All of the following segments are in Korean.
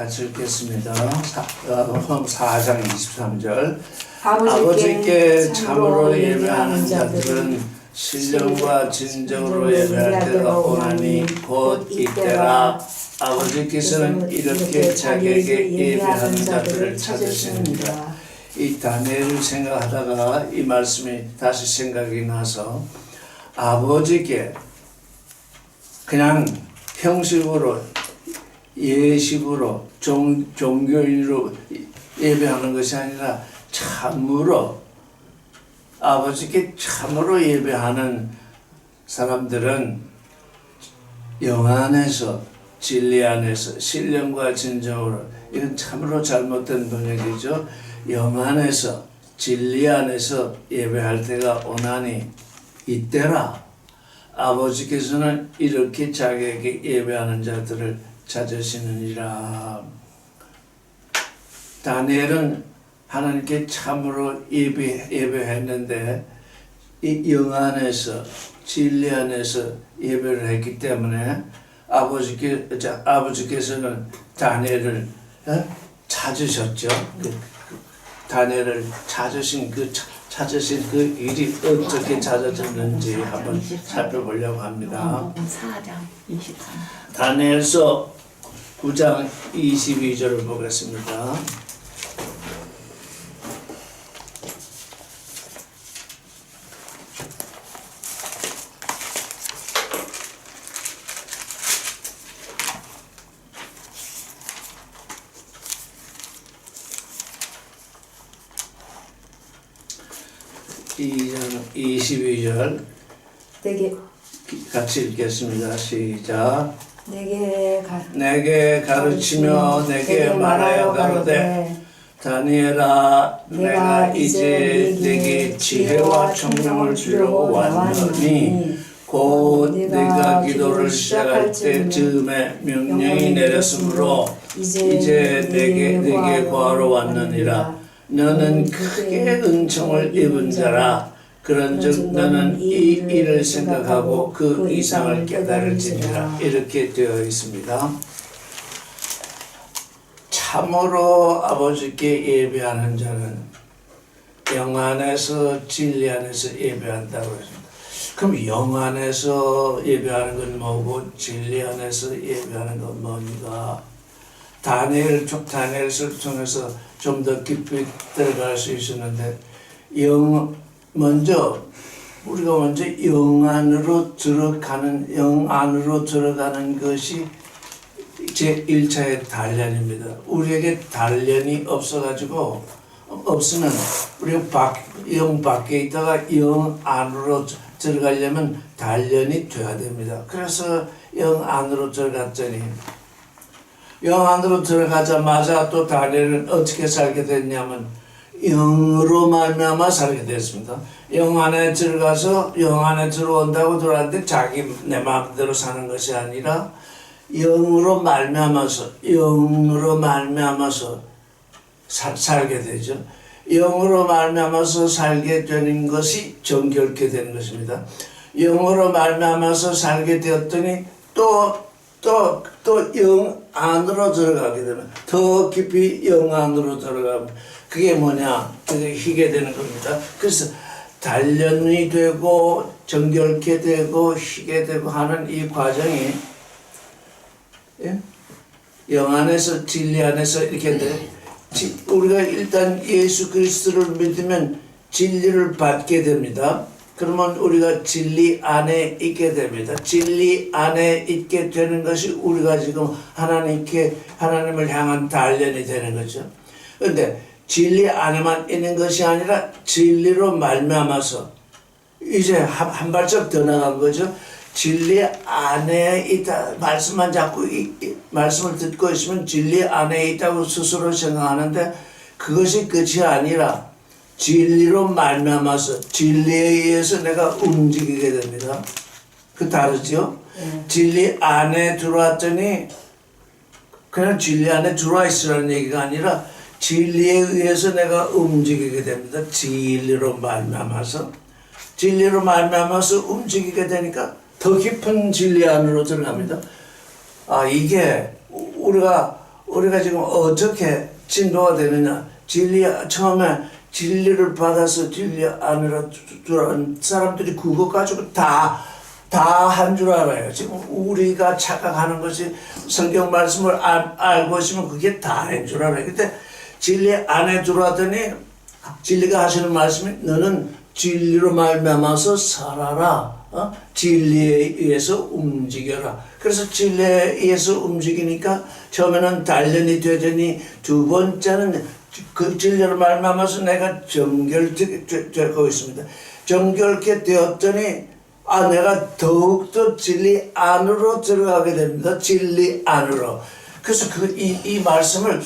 같이 읽겠습니다. 4장 23절. 아버지께 참으로 예배하는 자들은 신령과 진정으로 예배할 때가 오나니 곧 이때라. 아버지께서는 이렇게 자기에게 예배하는 자들을 찾으시느니라. 이 다니엘을 생각하다가 이 말씀이 다시 생각이 나서 아버지께 그냥 형식으로 예식으로 종교인으로 예배하는 것이 아니라 참으로 아버지께 참으로 예배하는 사람들은 영 안에서 진리 안에서 신령과 진정으로, 이건 참으로 잘못된 번역이죠. 영 안에서 진리 안에서 예배할 때가 오나니 이때라. 아버지께서는 이렇게 자기에게 예배하는 자들을 찾으시느니라. 다니엘은 하나님께 참으로 예배했는데 이 영 안에서 진리 안에서 예배를 했기 때문에 아버지께서는 다니엘을 찾으셨죠. 다니엘을 찾으신 그 일이 어떻게 찾아졌는지 한번 살펴보려고 합니다. 4장 23절. 다니엘서 9장 22절을 보겠습니다. 이 22절 같이 읽겠습니다. 시작. 내게 가르치며 내게 말하여 가로되 다니엘아, 내가 이제 내게 지혜와 총명을 주려고 왔노니 곧 네가 기도를 시작할 때 즈음에 명령이 내렸으므로 이제 내게 구하러 왔느니라. 너는 크게 은총을 입은 자라. 그런즉 너는 이 일을 생각하고 그 이상을 깨달을지니라. 이렇게 되어 있습니다. 참으로 아버지께 예배하는 자는 영 안에서 진리 안에서 예배한다고 했습니다. 그럼 영 안에서 예배하는 건 뭐고 진리 안에서 예배하는 건 뭡니까? 다니엘을 통해서 좀 더 깊이 들어갈 수 있었는데 우리가 먼저 영 안으로 들어가는 것이 제 1차의 단련입니다. 우리에게 단련이 없으면 우리가 영 밖에 있다가 영 안으로 들어가려면 단련이 돼야 됩니다. 그래서 영 안으로 들어갔더니 영 안으로 들어가자마자 또 다니엘은 어떻게 살게 됐냐면 영으로 말미암아 살게 됐습니다. 영 안에 들어온다고 들어왔는데 내 마음대로 사는 것이 아니라 영으로 말미암아서 살게 되죠. 영으로 말미암아서 살게 되는 것이 정결케 되는 것입니다. 영으로 말미암아서 살게 되었더니 또 영 안으로 들어가게 되면 더 깊이 영 안으로 들어가면 그게 뭐냐? 그게 희게 되는 겁니다. 그래서 단련이 되고 정결케 되고 희게 되고 하는 이 과정이 영 안에서 진리 안에서 이렇게 돼. 우리가 일단 예수 그리스도를 믿으면 진리를 받게 됩니다. 그러면 우리가 진리 안에 있게 됩니다. 진리 안에 있게 되는 것이 우리가 지금 하나님을 향한 단련이 되는 거죠. 그런데 진리 안에만 있는 것이 아니라 진리로 말미암아서 이제 한 발짝 더 나간 거죠. 진리 안에 있다. 말씀만 자꾸 말씀을 듣고 있으면 진리 안에 있다고 스스로 생각하는데 그것이 끝이 아니라 진리로 말미암아서 진리에 의해서 내가 움직이게 됩니다. 그 다르죠? 진리 안에 들어왔더니 그냥 진리 안에 들어와 있으라는 얘기가 아니라 진리에 의해서 내가 움직이게 됩니다. 진리로 말미암아서 움직이게 되니까 더 깊은 진리 안으로 들어갑니다. 이게 우리가 우리가 지금 어떻게 진도가 되느냐? 처음에 진리를 받아서 진리 안으로 들어온 사람들이 그거 가지고 다 한 줄 알아요. 지금 우리가 착각하는 것이 성경 말씀을 알고 있으면 그게 다인 줄 알아요. 근데 진리 안에 들어왔더니 진리가 하시는 말씀이 너는 진리로 말미암아서 살아라. 진리에 의해서 움직여라. 그래서 진리에 의해서 움직이니까 처음에는 단련이 되더니 두 번째는 그 진리로 말미암아서 내가 정결되고 있습니다. 정결케 되었더니 내가 더욱더 진리 안으로 들어가게 됩니다. 진리 안으로. 그래서 이 말씀을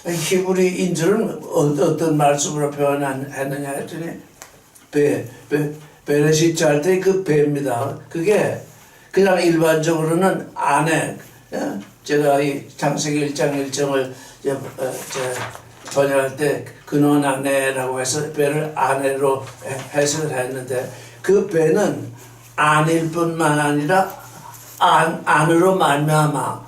히브리인들은 어떤 말씀으로 표현했느냐 했더니 베레시트 할 때 그 배입니다. 그게 그냥 일반적으로는 안에 제가 이 창세기 1장 1절을 번역할 때 근원 안에라고 해서 배를 안에로 해석을 했는데 그 배는 안일 뿐만 아니라 안으로 말미암아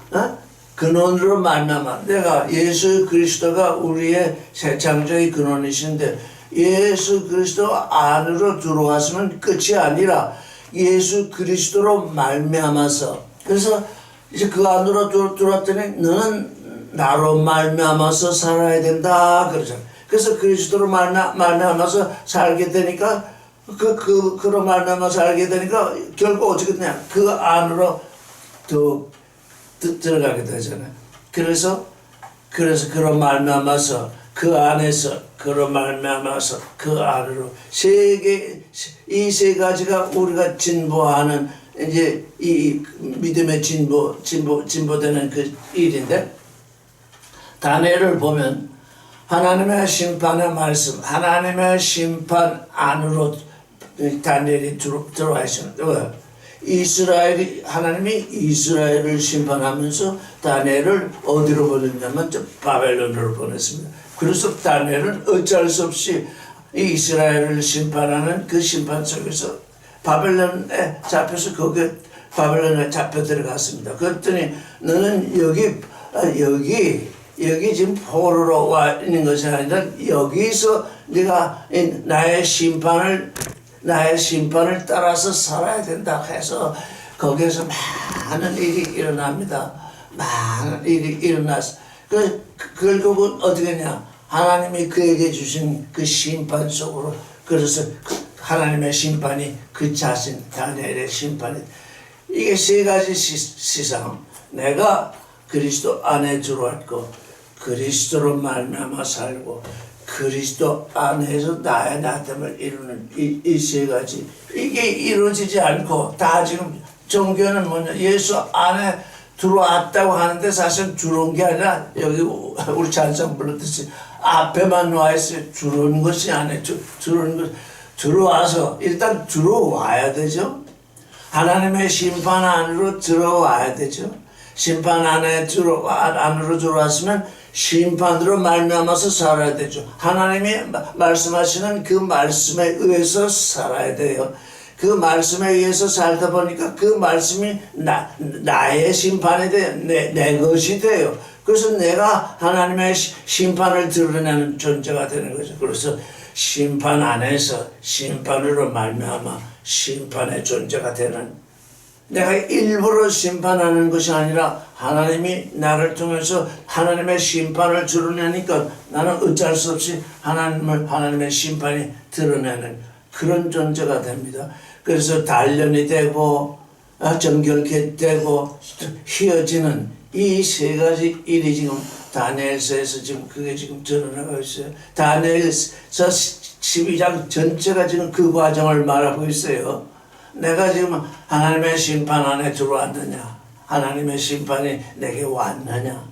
근원으로 말미암아 내가 예수 그리스도가 우리의 새 창조의 근원이신데 예수 그리스도 안으로 들어왔으면 끝이 아니라 예수 그리스도로 말미암아서 그래서 이제 그 안으로 들어왔더니 너는 나로 말미암아서 살아야 된다 그러잖아. 그래서 그리스도로 말미암아서 살게 되니까 그로 말미암아 살게 되니까 결국 어떻게 되냐 그 안으로 더 들어가게 되잖아요. 그래서 그로 말미암아서 그 안에서 그로 말미암아서 그 안으로 이 세 가지가 우리가 진보하는 이제 이 믿음의 진보되는 그 일인데 다니엘을 보면 하나님의 심판의 말씀, 하나님의 심판 안으로 다니엘이 들어와 있습니다. 하나님이 이스라엘을 심판하면서 다니엘을 어디로 보냈냐면 바벨론으로 보냈습니다. 그래서 다니엘은 어쩔 수 없이 이스라엘을 심판하는 그 심판 속에서 바벨론에 잡혀서 거기에 바벨론에 잡혀 들어갔습니다. 그랬더니 너는 여기 지금 포로로 와 있는 것이 아니라 여기서 네가 나의 심판을 따라서 살아야 된다 해서 거기에서 많은 일이 일어납니다. 많은 일이 일어났어. 결국은 어떻게 했냐? 하나님이 그에게 주신 그 심판 속으로 그래서 하나님의 심판이 그 자신 다니엘의 심판이 이게 세 가지 시상 내가 그리스도 안에 들어왔고 그리스도로 말미암아 살고 그리스도 안에서 나의 나됨을 이루는 이 세 가지 이게 이루어지지 않고 다 지금 종교는 뭐냐 예수 안에 들어왔다고 하는데 사실 들어온 게 아니라 여기 우리 찬송 불렀듯이 앞에만 와 있어요. 들어온 것이 아니에요. 들어와서 일단 들어와야 되죠. 하나님의 심판 안으로 들어와야 되죠. 심판 안으로 들어왔으면 심판으로 말미암아서 살아야 되죠. 하나님이 말씀하시는 그 말씀에 의해서 살아야 돼요. 그 말씀에 의해서 살다 보니까 그 말씀이 나의 심판이 돼요. 내 것이 돼요. 그래서 내가 하나님의 심판을 드러내는 존재가 되는 거죠. 그래서 심판 안에서 심판으로 말미암아 심판의 존재가 되는 내가 일부러 심판하는 것이 아니라 하나님이 나를 통해서 하나님의 심판을 드러내니까 나는 어쩔 수 없이 하나님의 심판이 드러내는 그런 존재가 됩니다. 그래서 단련이 되고 정결케 되고 휘어지는 이 세 가지 일이 지금 다니엘서에서 지금 그게 지금 드러나고 있어요. 다니엘서 12장 전체가 지금 그 과정을 말하고 있어요. 내가 지금 하나님의 심판 안에 들어왔느냐 하나님의 심판이 내게 왔느냐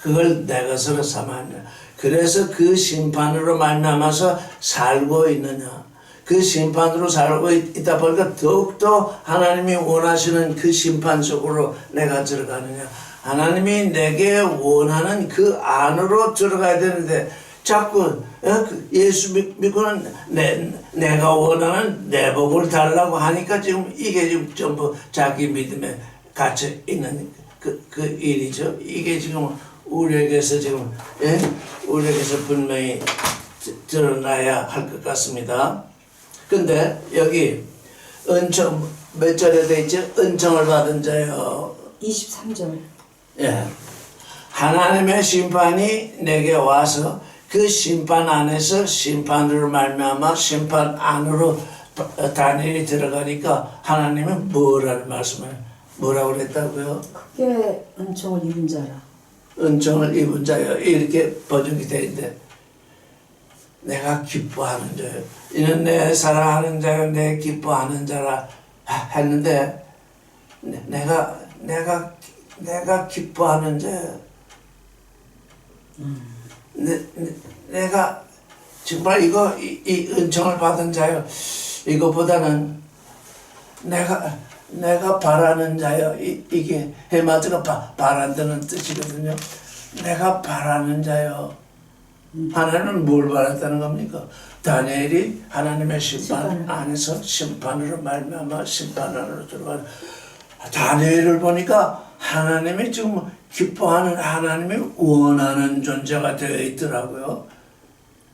그걸 내 것으로 삼았느냐 그래서 그 심판으로 말미암아서 살고 있느냐 그 심판으로 살고 있다 보니까 더욱더 하나님이 원하시는 그 심판 속으로 내가 들어가느냐 하나님이 내게 원하는 그 안으로 들어가야 되는데 자꾸 예수 믿고는 내가 원하는 내 복을 달라고 하니까 지금 이게 지금 전부 자기 믿음에 갇혀 있는 그 일이죠. 이게 지금 우리에게서 지금 우리에게서 분명히 드러나야 할 것 같습니다. 근데 여기 은총 몇 절에 돼 있죠? 은총을 받은 자요. 23절. 예. 하나님의 심판이 내게 와서 그 심판 안에서 심판으로 말미암아 심판 안으로 다니엘이 들어가니까 하나님은 뭐라는 말씀을 뭐라고 그랬다고요? 크게 은총을 입은 자라. 은총을 입은 자요. 이렇게 번역이 되어 있는데 내가 기뻐하는 자요. 이는 내 사랑하는 자요. 내 기뻐하는 자라 했는데 내가 기뻐하는 자요. 내가 정말 이 은총을 받은 자요. 이거보다는 내가 바라는 자요. 이게 헤마드가 바란다는 뜻이거든요. 내가 바라는 자요. 하나님은 뭘 바랐다는 겁니까? 다니엘이 하나님의 심판 안에서 심판으로 말미암아 심판 안으로 들어가는 다니엘을 보니까 하나님이 지금 기뻐하는 하나님이 원하는 존재가 되어 있더라고요.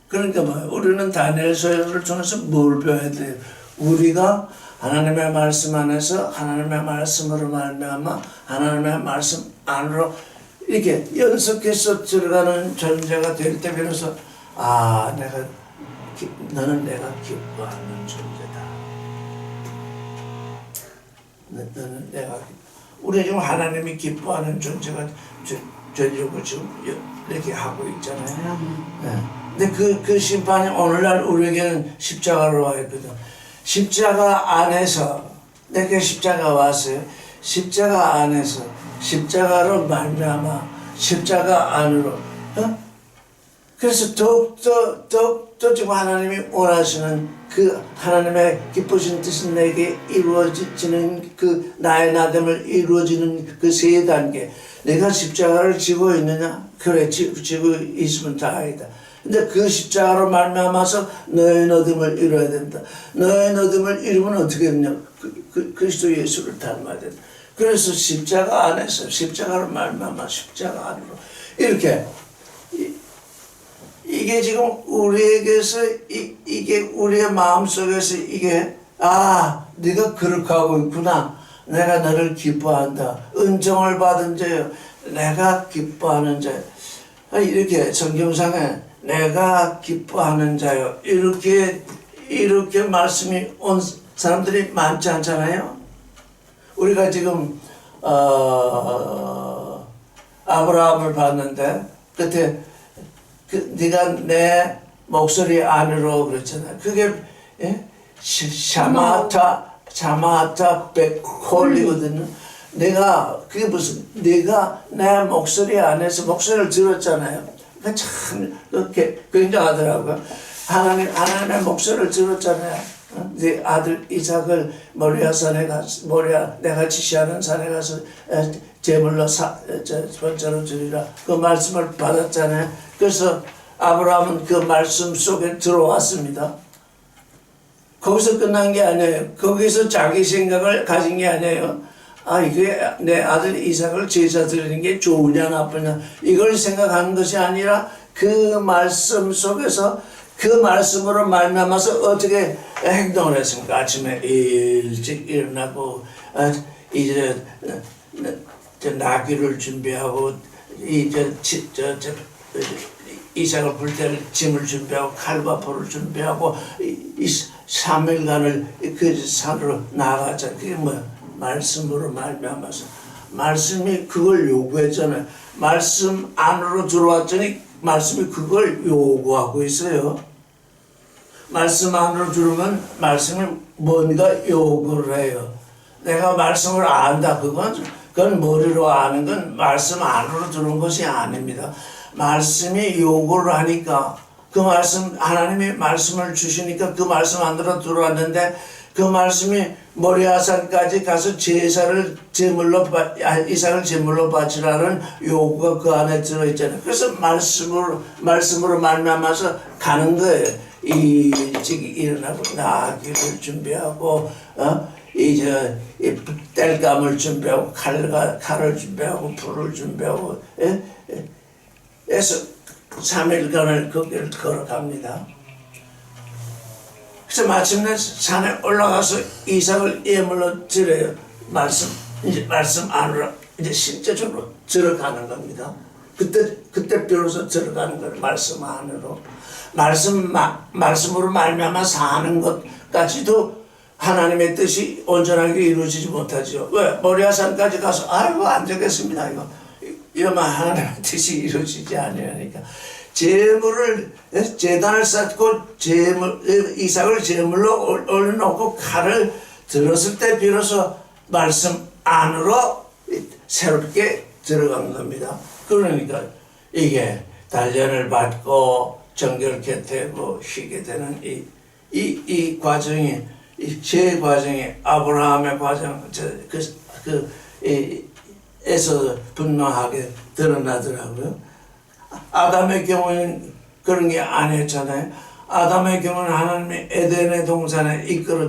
그러니까 뭐예요? 우리는 다니엘서를 통해서 뭘 배워야 돼요? 우리가 하나님의 말씀 안에서 하나님의 말씀으로 말미암아 하나님의 말씀 안으로 이렇게 연속해서 들어가는 존재가 될 때 비로소 너는 내가 기뻐하는 존재다. 너는 내가 우리 지금 하나님이 기뻐하는 존재가 되려고 지금 이렇게 하고 있잖아요. 네. 근데 그 심판이 오늘날 우리에게는 십자가로 와 있거든. 십자가 안에서 내게 십자가 왔어요. 십자가 안에서 십자가로 말미암아 십자가 안으로. 그래서 더욱더 지금 하나님이 원하시는 그 하나님의 기쁘신 뜻이 내게 이루어지는 그 나의 나됨을 이루어지는 그 세 단계. 내가 십자가를 지고 있느냐? 그래, 지고 있으면 다행이다. 근데 그 십자가로 말미암아서 너의 너됨을 이루어야 된다. 너의 너됨을 이루면 어떻게 되냐? 그리스도 예수를 닮아야 된다. 그래서 십자가 안에서 십자가로 말미암아 십자가 안으로 이렇게 이게 지금 우리에게서 이게 우리의 마음속에서 이게 네가 그렇게 하고 있구나. 내가 너를 기뻐한다. 은총을 받은 자요. 내가 기뻐하는 자요. 이렇게 성경상에 내가 기뻐하는 자요. 이렇게 말씀이 온 사람들이 많지 않잖아요. 우리가 지금 아브라함을 봤는데 그때 네가 내 목소리 안으로 그랬잖아요. 그게 샤마타 백홀이거든요. 그게 무슨 내가 내 목소리 안에서 목소리를 들었잖아요. 그러니까 참 이렇게 굉장하더라고요. 하나님의 목소리를 들었잖아요. 네 아들 이삭을 모리아 내가 지시하는 산에 가서 제물로 번제로 드리라. 그 말씀을 받았잖아요. 그래서 아브라함은 그 말씀 속에 들어왔습니다. 거기서 끝난 게 아니에요. 거기서 자기 생각을 가진 게 아니에요. 이게 내 아들 이삭을 제사 드리는 게 좋으냐 나쁘냐 이걸 생각하는 것이 아니라 그 말씀 속에서 그 말씀으로 말미암아서 어떻게 행동을 했습니까? 아침에 일찍 일어나고 이제 나귀를 준비하고 이삭을 불 때 짐을 준비하고 칼과 포를 준비하고 이 3일간을 그 산으로 나아갔잖아요. 그게 뭐야? 말씀으로 말미암아서 말씀이 그걸 요구했잖아요. 말씀 안으로 들어왔더니 말씀이 그걸 요구하고 있어요. 말씀 안으로 들으면 말씀이 뭔가 요구를 해요. 내가 말씀을 안다. 그건 머리로 아는 건 말씀 안으로 들은 것이 아닙니다. 말씀이 요구를 하니까 그 말씀 하나님이 말씀을 주시니까 그 말씀 안으로 들어왔는데 그 말씀이 모리아산까지 가서 이삭을 제물로 바치라는 요구가 그 안에 들어있잖아요. 그래서 말씀으로 말미암아서 가는 거예요. 일찍 일어나고 나귀를 준비하고 이제 땔감을 준비하고 칼을 준비하고 불을 준비하고 에서 3일간을 그 길을 걸어갑니다. 그래서 마침내 산에 올라가서 이삭을 예물로 드려요. 말씀 안으로 이제 실제적으로 들어가는 겁니다. 그때 비로소 들어가는 거예요. 말씀 안으로. 말씀으로 말미암아 사는 것까지도 하나님의 뜻이 온전하게 이루어지지 못하죠. 왜? 모리아산까지 가서 아이고 안 되겠습니다. 이러면 하나님의 뜻이 이루어지지 않으니까 제단을 쌓고 이삭을 제물로 올려놓고 칼을 들었을 때 비로소 말씀 안으로 새롭게 들어간 겁니다. 그러니까 이게 단련을 받고 정결케 되고 쉬게 되는 이 과정이 제 과정이 아브라함의 과정 에서 분명하게 드러나더라고요. 아담의 경우는 그런 게 아니었잖아요. 아담의 경우는 하나님이 에덴의 동산에 이끌어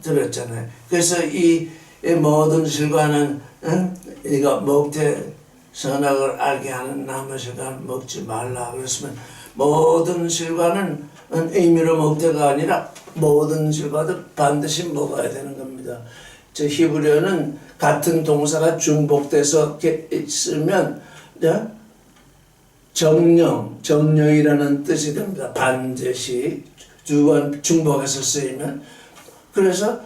들었잖아요. 그래서 이 모든 실과는 이거 먹되 선악을 알게 하는 나무 실과는 먹지 말라 그랬으면 모든 실과는 의미로 먹되가 아니라 모든 실과도 반드시 먹어야 되는 겁니다. 저 히브리어는 같은 동사가 중복돼서 있으면 정령이라는 뜻이 됩니다. 반드시 두 번 중복해서 쓰이면. 그래서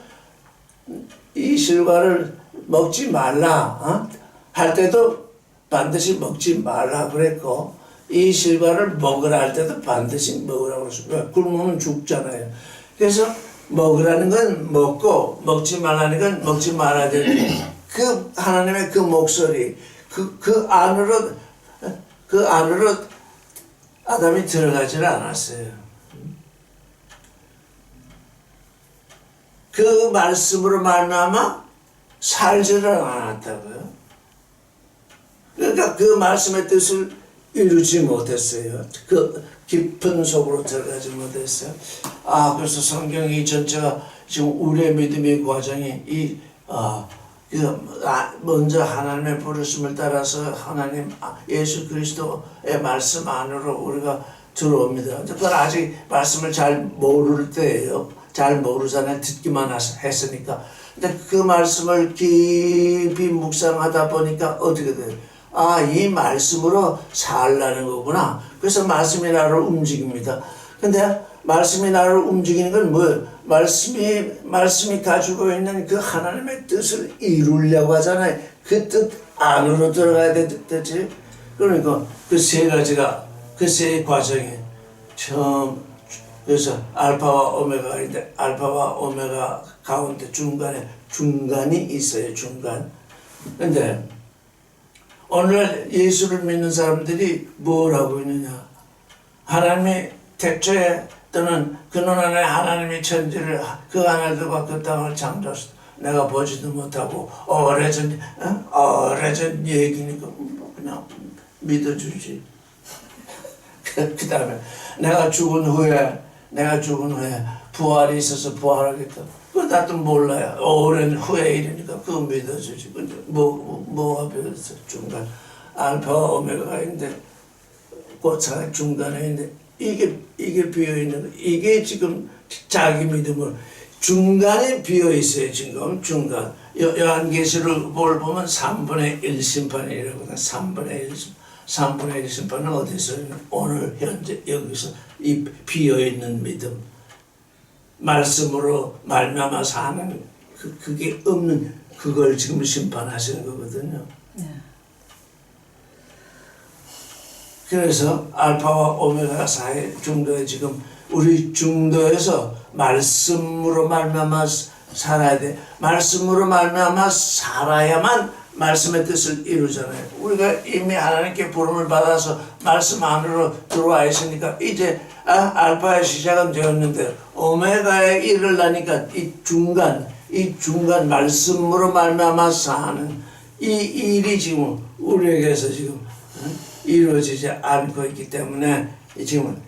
이 실과를 먹지 말라 할 때도 반드시 먹지 말라 그랬고 이 실과를 먹으라 할 때도 반드시 먹으라고 그랬습니다. 굶으면 죽잖아요. 그래서 먹으라는 건 먹고 먹지 말라는 건 먹지 말아야 되는 그 하나님의 그 목소리 그 안으로 아담이 들어가질 않았어요. 그 말씀으로 말미암아 살지를 않았다고요. 그러니까 그 말씀의 뜻을 이루지 못했어요. 그 깊은 속으로 들어가지 못했어요. 그래서 성경이 전체가 지금 우리의 믿음의 과정이 먼저 하나님의 부르심을 따라서 하나님 예수 그리스도의 말씀 안으로 우리가 들어옵니다. 그건 아직 말씀을 잘 모를 때예요. 잘 모르잖아요. 듣기만 했으니까. 근데 그 말씀을 깊이 묵상하다 보니까 어떻게 돼요? 이 말씀으로 살라는 거구나. 그래서 말씀이 나를 움직입니다. 근데 말씀이 나를 움직이는 건 뭐예요? 말씀이 가지고 있는 그 하나님의 뜻을 이루려고 하잖아요. 그 뜻 안으로 들어가야 되지. 그러니까 그 세 가지가, 그 세 과정이 처음, 그래서 알파와 오메가인데 알파와 오메가 가운데 중간이 있어요. 중간. 근데 오늘날 예수를 믿는 사람들이 뭘 하고 있느냐? 하나님의 태초에 또는 그놈 안에 하나님의 천지를 그 하늘들과 그 땅을 창조했어. 내가 보지도 못하고 오래전 얘기니까 그냥 믿어주지. 그 다음에 내가 죽은 후에 부활이 있어서 부활하겠다. 그거 나도 몰라요. 오랜 후에 일이니까 그거 믿어주지. 근데 뭐가 비었어? 중간 알파와 오메가가 있는데 꽃차가 중간에 있는데 이게 비어있는 거. 이게 지금 자기 믿음을 중간에 비어있어요. 지금 중간. 요한계시록을 보면 3분의 1 심판이라고 하거든요. 3분의 1 심판은 어디서 오늘 현재 여기서 이 비어있는 믿음 말씀으로 말미암아 사는 그게 없는 그걸 지금 심판하시는 거거든요. 네. 그래서 알파와 오메가 사이 중도에 지금 우리 중도에서 말씀으로 말미암아 살아야 돼. 말씀으로 말미암아 살아야만 말씀의 뜻을 이루잖아요. 우리가 이미 하나님께 부름을 받아서 말씀 안으로 들어와 있으니까 이제 알파의 시작은 되었는데 오메가에 이르려니까 이 중간 말씀으로 말미암아 사는 이 일이 지금 우리에게서 지금 이루어지지 않고 있기 때문에 지금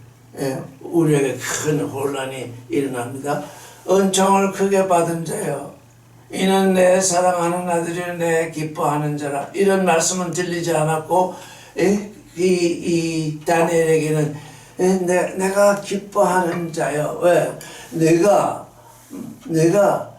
우리에게 큰 혼란이 일어납니다. 은총을 크게 받은 자여 이는 내 사랑하는 아들이 내 기뻐하는 자라. 이런 말씀은 들리지 않았고 이 다니엘에게는 내가 기뻐하는 자여. 왜? 내가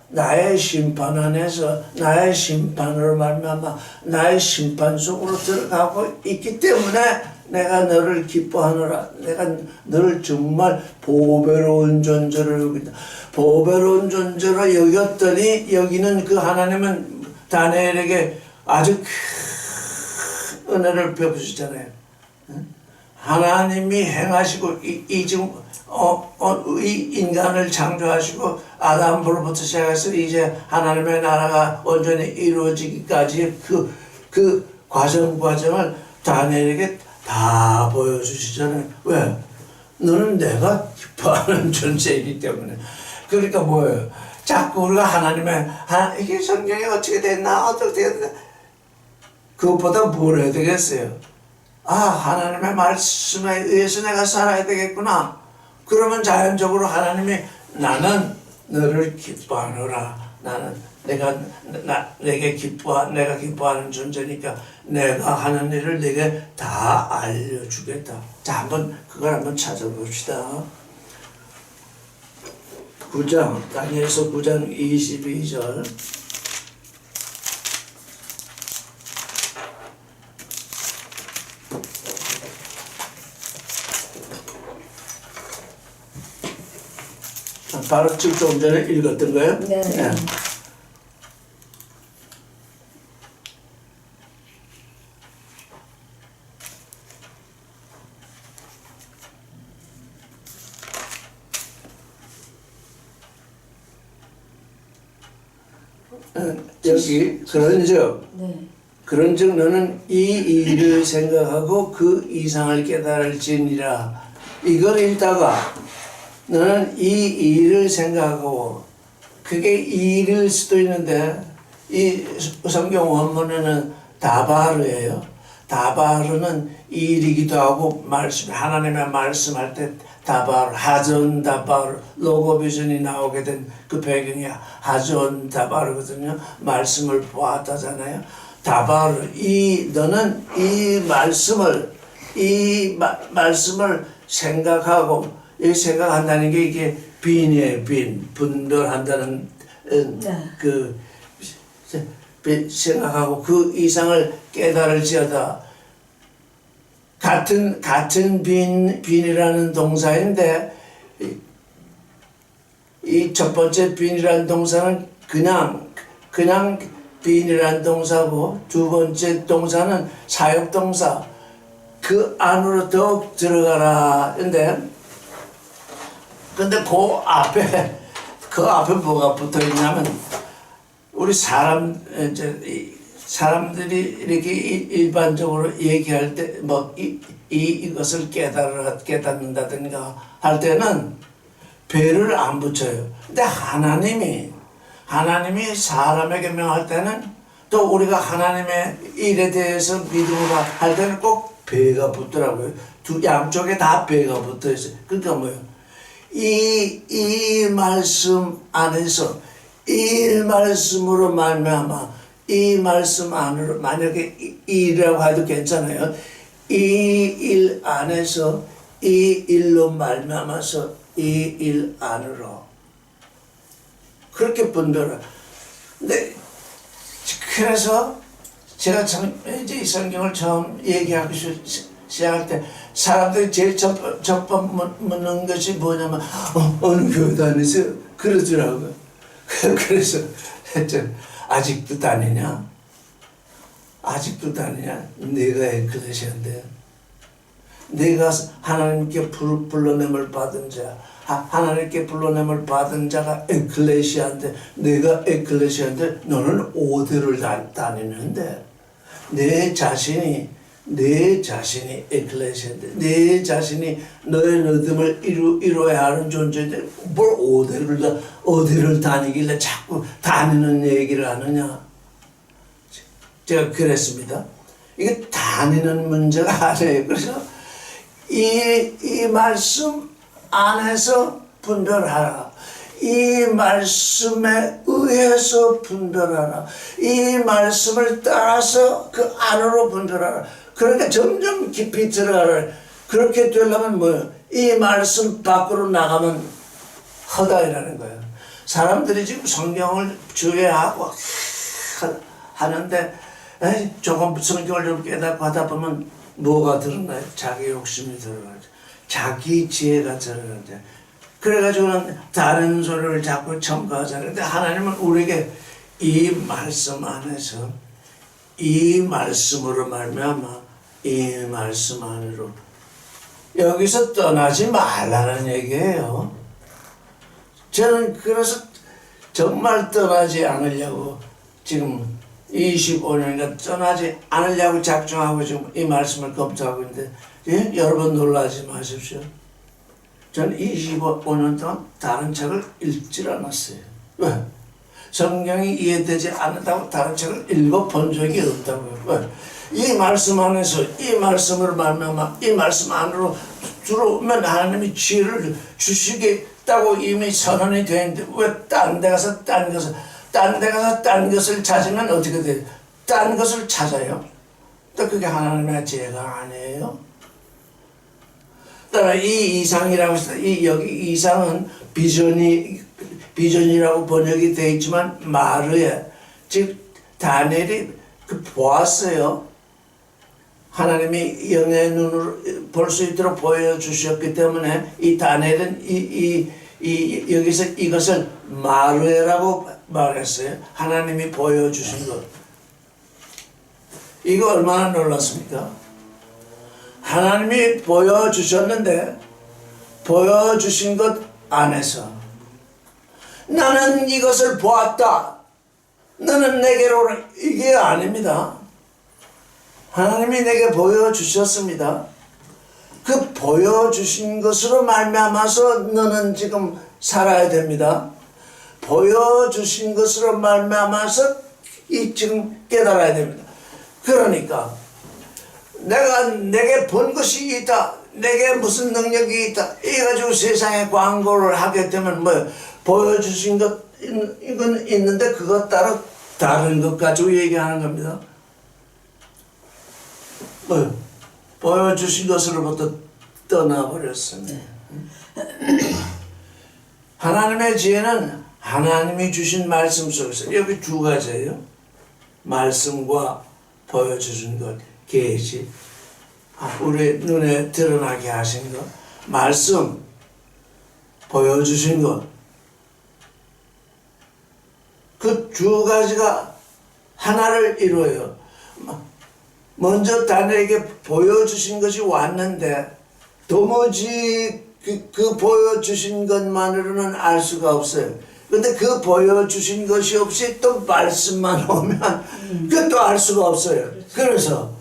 나의 심판 안에서 나의 심판으로 말미암아 나의 심판 속으로 들어가고 있기 때문에 내가 너를 기뻐하노라. 내가 너를 정말 보배로운 존재로 여긴다. 보배로운 존재로 여겼더니 여기는 그 하나님은 다니엘에게 아주 큰 은혜를 베푸시잖아요. 하나님이 행하시고 이 인간을 창조하시고 아담으로부터 시작해서 이제 하나님의 나라가 온전히 이루어지기까지 그 과정을 다니엘에게 다 보여주시잖아요. 왜? 너는 내가 기뻐하는 존재이기 때문에. 그러니까 뭐예요? 자꾸 우리가 이게 성경이 어떻게 됐나 어떻게 됐나 그것보다 뭘 해야 되겠어요? 하나님의 말씀에 의해서 내가 살아야 되겠구나. 그러면 자연적으로 하나님이 나는 너를 기뻐하노라. 나는 내가 기뻐하는 존재니까 내가 하는 일을 내게 다 알려주겠다. 자, 그걸 한번 찾아봅시다. 9장, 다니엘서 9장 22절. 바로 지금 좀 전에 읽었던 거예요? 네. 여기 그런즉 너는 이 일을 생각하고 그 이상을 깨달을지니라. 이걸 읽다가 너는 이 일을 생각하고 그게 이 일일 수도 있는데 이 성경 원문에는 다바르예요. 다바르는 일이기도 하고 하나님의 말씀할 때 다바르, 하전 다바르, 로고비전이 나오게 된 그 배경이 하전 다바르거든요. 말씀을 보았다잖아요. 다바르, 너는 이 말씀을 생각하고 이 생각한다는 게 이게 빈이에요. 분별한다는 생각하고 그 이상을 깨달을지어다. 같은 빈이라는 동사인데 이 첫 번째 빈이라는 동사는 그냥 빈이라는 동사고 두 번째 동사는 사역동사. 그 안으로 더욱 들어가라. 근데 그 앞에 뭐가 붙어 있냐면 우리 사람들이 이렇게 일반적으로 얘기할 때 이것을 깨닫는다든가 할 때는 배를 안 붙여요. 근데 하나님이 사람에게 명할 때는 또 우리가 하나님의 일에 대해서 믿음으로 할 때는 꼭 배가 붙더라고요. 양쪽에 다 배가 붙어 있어요. 그러니까 뭐예요? 이 말씀 안에서 이 말씀으로 말미암아 이 말씀 안으로 만약에 이라고 해도 괜찮아요. 이 일 안에서 이 일로 말미암아서 이 일 안으로 그렇게 분별을. 근데 그래서 제가 이제 이 성경을 처음 얘기하기 시작할 때 사람들이 제일 첫 번 묻는 것이 뭐냐면 어느 교회 다니세요? 그러더라고요. 그래서 아직도 다니냐? 내가 에클레시아인데 내가 하나님께 불러냄을 받은 자, 하나님께 불러냄을 받은 자가 에클레시아인데 내가 에클레시아인데 너는 5대를 다니는데 내 자신이 에클레시아인데 내 자신이 너의 믿음을 이루어야 하는 존재인데 뭘 어디를 다니길래 자꾸 다니는 얘기를 하느냐. 제가 그랬습니다. 이게 다니는 문제가 아니에요. 그래서 이 말씀 안에서 분별하라. 이 말씀에 의해서 분별하라. 이 말씀을 따라서 그 안으로 분별하라. 그러니까 점점 깊이 들어가라. 그렇게 되려면 뭐예요? 이 말씀 밖으로 나가면 허다이라는 거예요. 사람들이 지금 성경을 주의하고 하는데 조금 성경을 좀 깨닫고 하다 보면 뭐가 드러나요? 자기 욕심이 드러나죠. 자기 지혜가 드러나죠. 그래가지고는 다른 소리를 자꾸 첨가하잖아요. 근데 하나님은 우리에게 이 말씀 안에서 이 말씀으로 말미암아 이 말씀 안으로 여기서 떠나지 말라는 얘기예요. 저는 그래서 정말 떠나지 않으려고 지금 25년간 떠나지 않으려고 작정하고 지금 이 말씀을 검토하고 있는데 예? 여러분 놀라지 마십시오. 저는 25년 동안 다른 책을 읽질 않았어요. 왜? 성경이 이해되지 않는다고 다른 책을 읽어본 적이 없다고요. 왜? 이 말씀 안에서 이 말씀을 말미암아 이 말씀 안으로 들어오면 하나님이 지혜를 주시겠다고 이미 선언이 되어 있는데 왜 딴 데 가서 딴 것을 찾으면 어떻게 돼요? 딴 것을 찾아요. 또 그게 하나님의 지혜가 아니에요. 그다음에 이 이상이라고 했어요. 여기 이상은 비전이라고 번역이 되어 있지만 마르에 즉 다니엘이 보았어요. 하나님이 영의 눈으로 볼 수 있도록 보여주셨기 때문에 이 다니엘은 여기서 이것을 마르에라고 말했어요. 하나님이 보여주신 것. 이거 얼마나 놀랐습니까? 하나님이 보여주셨는데 보여주신 것 안에서 나는 이것을 보았다. 너는 내게로 오라. 이게 아닙니다. 하나님이 내게 보여주셨습니다. 그 보여주신 것으로 말미암아서 너는 지금 살아야 됩니다. 보여주신 것으로 말미암아서 이 지금 깨달아야 됩니다. 그러니까 내게 본 것이 있다. 내게 무슨 능력이 있다. 이 가지고 세상에 광고를 하게 되면 뭐 보여주신 것 이건 있는데 그것 따로 다른 것 가지고 얘기하는 겁니다. 뭐 보여주신 것으로부터 떠나버렸습니다. 하나님의 지혜는 하나님이 주신 말씀 속에서 여기 두 가지예요. 말씀과 보여주신 것, 계시. 우리 눈에 드러나게 하신 것, 말씀, 보여주신 것. 그 두 가지가 하나를 이루어요. 먼저 다니엘에게 보여주신 것이 왔는데 도무지 그 보여주신 것만으로는 알 수가 없어요. 근데 그 보여주신 것이 없이 또 말씀만 오면 그것도 알 수가 없어요. 그래서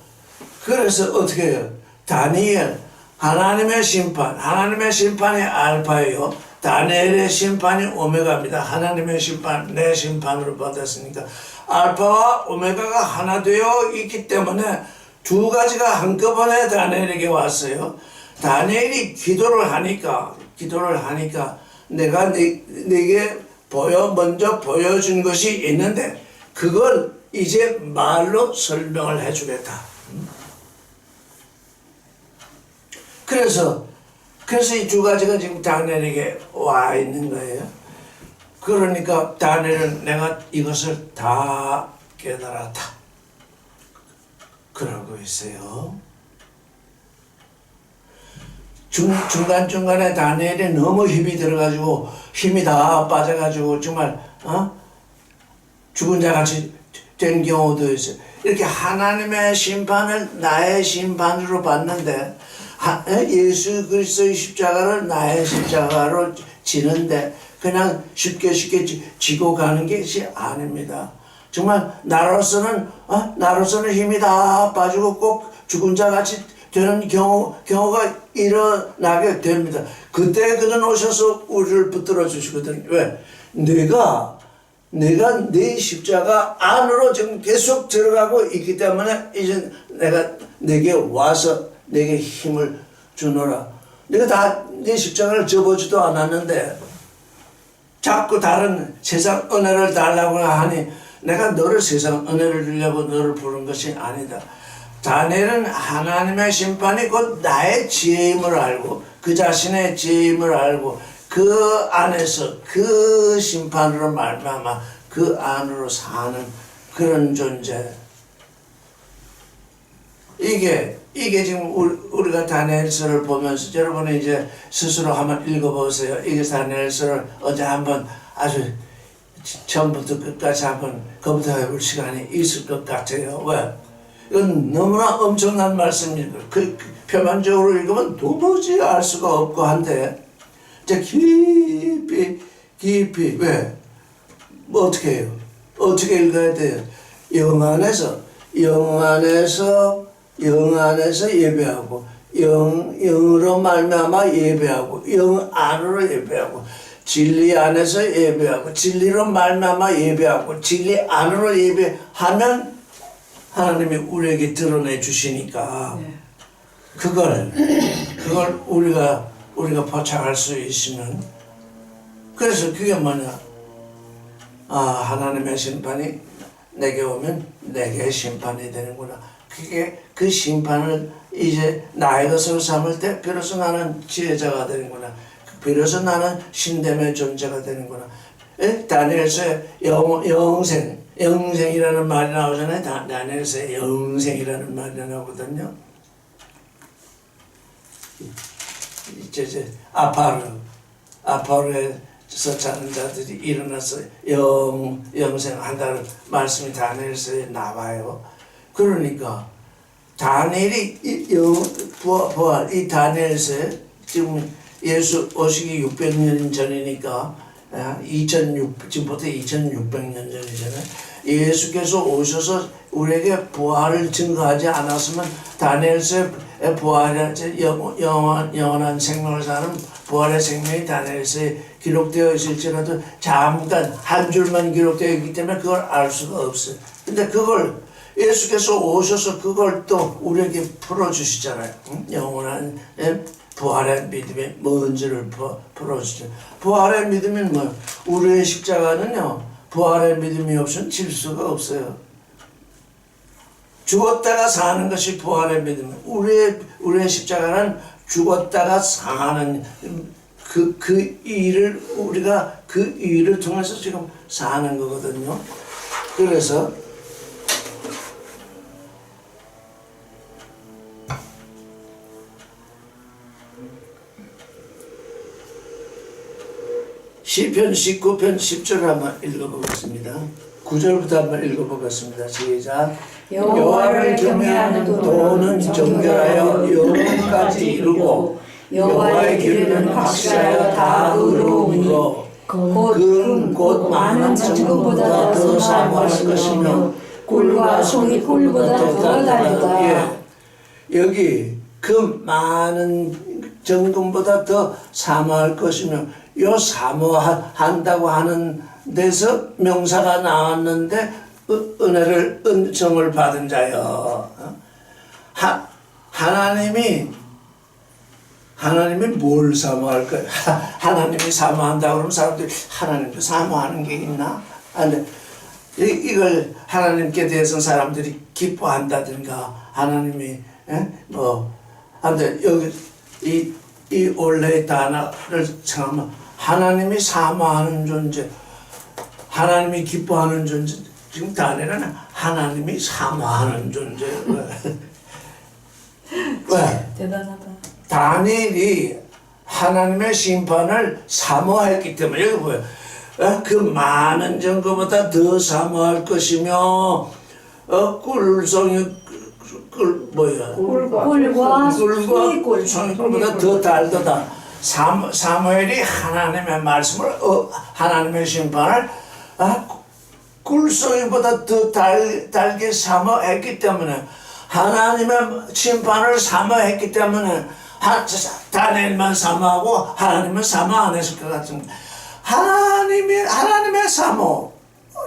어떻게 해요? 다니엘, 하나님의 심판, 하나님의 심판이 알파예요. 다니엘의 심판이 오메가입니다. 하나님의 심판, 내 심판으로 받았으니까 알파와 오메가가 하나 되어 있기 때문에 두 가지가 한꺼번에 다니엘에게 왔어요. 다니엘이 기도를 하니까 내가 네게 먼저 보여준 것이 있는데 그걸 이제 말로 설명을 해주겠다. 그래서 이 두 가지가 지금 다니엘에게 와 있는 거예요. 그러니까 다니엘은 내가 이것을 다 깨달았다. 그러고 있어요. 중간중간에 다니엘이 너무 힘이 들어가지고 힘이 다 빠져가지고 정말 죽은 자같이 된 경우도 있어요. 이렇게 하나님의 심판을 나의 심판으로 봤는데 예수 그리스도의 십자가를 나의 십자가로 지는데 그냥 쉽게 지고 가는 것이 아닙니다. 정말 나로서는 힘이 다 빠지고 꼭 죽은 자같이 되는 경우가 일어나게 됩니다. 그때 그는 오셔서 우리를 붙들어 주시거든요. 왜? 내가 내 십자가 안으로 지금 계속 들어가고 있기 때문에 이제 내게 와서 내게 힘을 주노라. 내가 다 내 십자가를 접어주도 않았는데 자꾸 다른 세상 은혜를 달라고 하니 내가 너를 세상 은혜를 주려고 너를 부른 것이 아니다. 다니엘은 하나님의 심판이 곧 나의 죄임을 알고 그 자신의 죄임을 알고 그 안에서 그 심판으로 말미암아 그 안으로 사는 그런 존재. 이게 지금 우리가 다니엘서를 보면서 여러분이 이제 스스로 한번 읽어보세요. 이게 다니엘서를 어제 한번 아주 처음부터 끝까지 한번 검토해볼 시간이 있을 것 같아요. 왜? 이건 너무나 엄청난 말씀이고 표면적으로 읽으면 도무지 알 수가 없고 한데 이제 깊이 왜? 뭐 어떻게 해요? 어떻게 읽어야 돼요? 영 안에서 예배하고 영으로 말미암아 예배하고 영 안으로 예배하고 진리 안에서 예배하고 진리로 말미암아 예배하고 진리 안으로 예배하면 하나님이 우리에게 드러내 주시니까 그걸 우리가 포착할 수 있으면 그래서 그게 뭐냐? 하나님의 심판이 내게 오면 내게 심판이 되는구나. 그게 그 심판을 이제 나의 것으로 삼을 때 비로소 나는 지혜자가 되는구나. 비로소 나는 신됨의 존재가 되는구나. 다니엘서에 영생이라는 말이 나오잖아요. 다니엘서에 영생이라는 말이 나오거든요. 이제 아파르에서 자는 자들이 일어나서 영생한다는 말씀이 다니엘서에 나와요. 그러니까 다니엘이 부활 이 다니엘서에 지금 예수 오시기 600년 전이니까 지금부터 2600년 전이잖아요. 예수께서 오셔서 우리에게 부활을 증거하지 않았으면 다니엘서의 부활의 영원한 생명을 사는 부활의 생명이 다니엘서에 기록되어 있을지라도 잠깐 한 줄만 기록되어 있기 때문에 그걸 알 수가 없어요. 근데 그걸 예수께서 오셔서 그걸 또 우리에게 풀어주시잖아요. 영원한 부활의 믿음이 뭔지를 풀어주죠. 부활의 믿음이 뭐예요? 우리의 십자가는요, 부활의 믿음이 없으면 질 수가 없어요. 죽었다가 사는 것이 부활의 믿음이에요. 우리의 십자가는 죽었다가 사는 그 일을 우리가 그 일을 통해서 지금 사는 거거든요. 그래서 시편 19편 10절 한번 읽어보겠습니다. 9절부터 한번 읽어보겠습니다. 시작. 여호와를 경외하는 도는 정결하여 영혼까지 이루고 여호와의 길은 확실하여 다 의로우므로 그는 곧 많은 정금보다 더 사모할 것이며 꿀과 송이 꿀보다 더 달다. 여기 그 많은 정금보다 더 사모할 것이며 요 사모한다고 하는 데서 명사가 나왔는데 은혜를 은총을 받은 자여. 하나님이 뭘 사모할 거야? 하나님이 사모한다고 그러면 사람들이 하나님도 사모하는 게 있나? 근데 이걸 하나님께 대해서 사람들이 기뻐한다든가 하나님이 근데 여기 이 원래의 단어를 참 하나님이 사모하는 존재, 하나님이 기뻐하는 존재. 지금 다니엘은 하나님이 사모하는 존재. 왜? 대단하다. 다니엘이 하나님의 심판을 사모했기 때문에 여기 보여. 그 많은 정거보다 더 사모할 것이며 꿀송이 꿀과 송이꿀보다 더 달도다. 사무엘이 하나님의 말씀을 하나님의 심판을 꿀송이보다 더 달게 사모했기 때문에 하나님의 심판을 사모했기 때문에 다니엘만 사모하고 하나님은 사모 안 했을 것 같습니다. 하나님의 사모,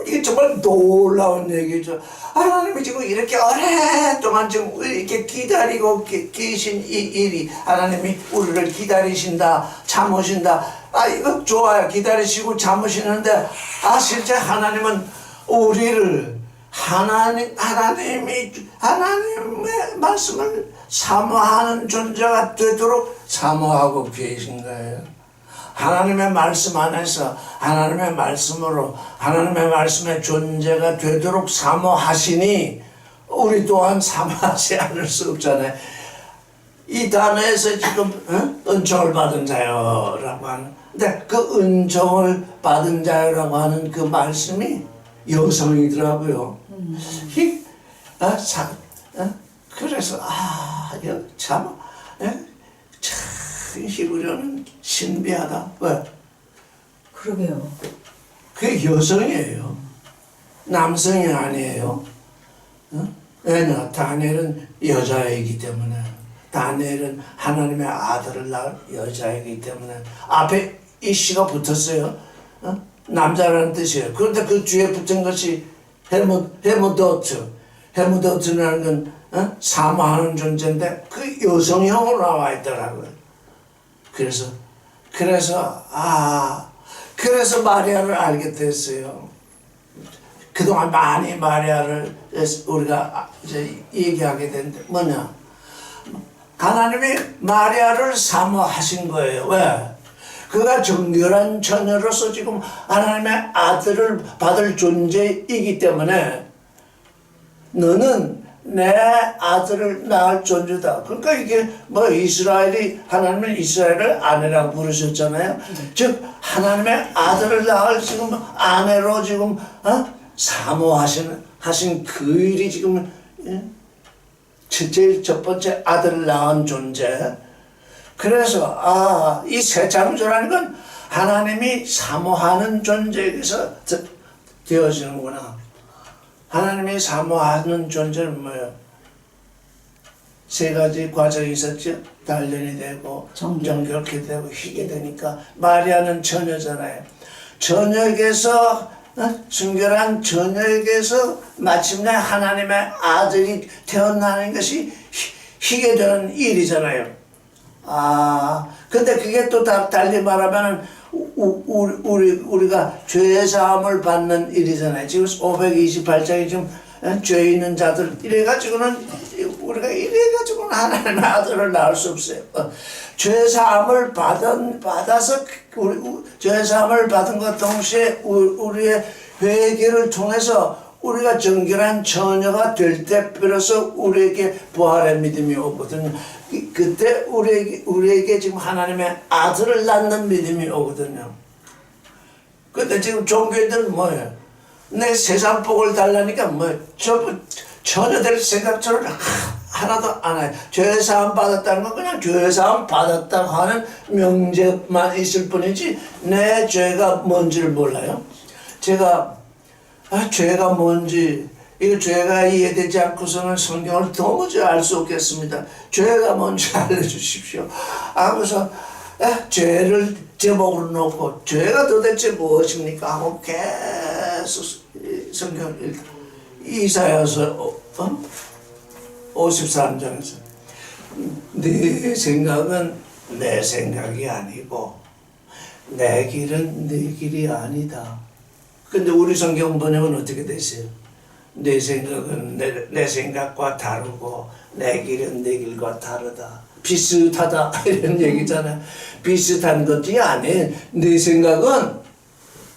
이게 정말 놀라운 얘기죠. 하나님이 지금 이렇게 오랫동안 지금 이렇게 기다리고 계신 이 일이, 하나님이 우리를 기다리신다, 참으신다. 이거 좋아요. 기다리시고 참으시는데 실제 하나님은 우리를 하나님의 말씀을 사모하는 존재가 되도록 사모하고 계신 거예요. 하나님의 말씀 안에서 하나님의 말씀으로 하나님의 말씀의 존재가 되도록 사모하시니 우리 또한 사모하지 않을 수 없잖아요. 이 단어에서 지금 은총을 받은 자요라고 하는, 근데 그 은총을 받은 자요라고 하는 그 말씀이 여성이더라고요. 그래서 참 히브리어는 신비하다. 왜? 그러게요. 그게 여성이에요. 남성이 아니에요. 왜냐? 다니엘은 여자이기 때문에. 다니엘은 하나님의 아들을 낳은 여자이기 때문에. 앞에 이 시가 붙었어요. 남자라는 뜻이에요. 그런데 그 뒤에 붙은 것이 헤모도트. 헤모도트라는 건 사모하는 존재인데 그 여성형으로 나와 있더라고요. 그래서 마리아를 알게 됐어요. 그동안 많이 마리아를 우리가 이제 얘기하게 됐는데 뭐냐? 하나님이 마리아를 사모하신 거예요. 왜? 그가 정결한 처녀로서 지금 하나님의 아들을 받을 존재이기 때문에 너는 내 아들을 낳을 존재다. 그러니까 이게 뭐 이스라엘이 하나님은 이스라엘을 아내라고 부르셨잖아요. 즉 하나님의 아들을 낳을 지금 아내로 지금 사모하신 그 일이 지금 제일 첫 번째 아들을 낳은 존재. 그래서 이 새 창조라는 건 하나님이 사모하는 존재에서 되어지는구나. 하나님이 사모하는 존재는 뭐예요? 세 가지 과정이 있었죠. 단련이 되고 정결케 되고 희게 되니까 마리아는 처녀잖아요. 처녀에게서 순결한 처녀에게서 마침내 하나님의 아들이 태어나는 것이 희게 되는 일이잖아요. 근데 그게 또 달리 말하면은 우리가 죄 사함을 받는 일이잖아요. 지금 528장이 지금 죄 있는 자들 이래가지고는 하나님의 아들을 낳을 수 없어요. 죄 사함을 받아서 죄 사함을 받은 것 동시에 우리의 회개를 통해서 우리가 정결한 처녀가 될 때 비로소 우리에게 부활의 믿음이 오거든요. 그때 우리에게 지금 하나님의 아들을 낳는 믿음이 오거든요. 근데 지금 종교인들은 뭐예요? 내 세상 복을 달라니까 뭐예요? 처녀될 생각처럼 하나도 안 해요. 죄사함 받았다는 건 그냥 죄사함 받았다고 하는 명제만 있을 뿐이지 내 죄가 뭔지를 몰라요. 제가 죄가 뭔지, 이거 죄가 이해되지 않고서는 성경을 도무지 알 수 없겠습니다. 죄가 뭔지 알려주십시오. 그래서 죄를 제목으로 놓고 죄가 도대체 무엇입니까? 하고 계속 성경을 읽다. 이사야서 53장에서 네 생각은 내 생각이 아니고 내 길은 네 길이 아니다. 근데 우리 성경 번역은 어떻게 되세요? 내 생각은 내 생각과 다르고 내 길은 내 길과 다르다. 비슷하다 이런 얘기잖아요. 비슷한 것이 아닌 내 생각은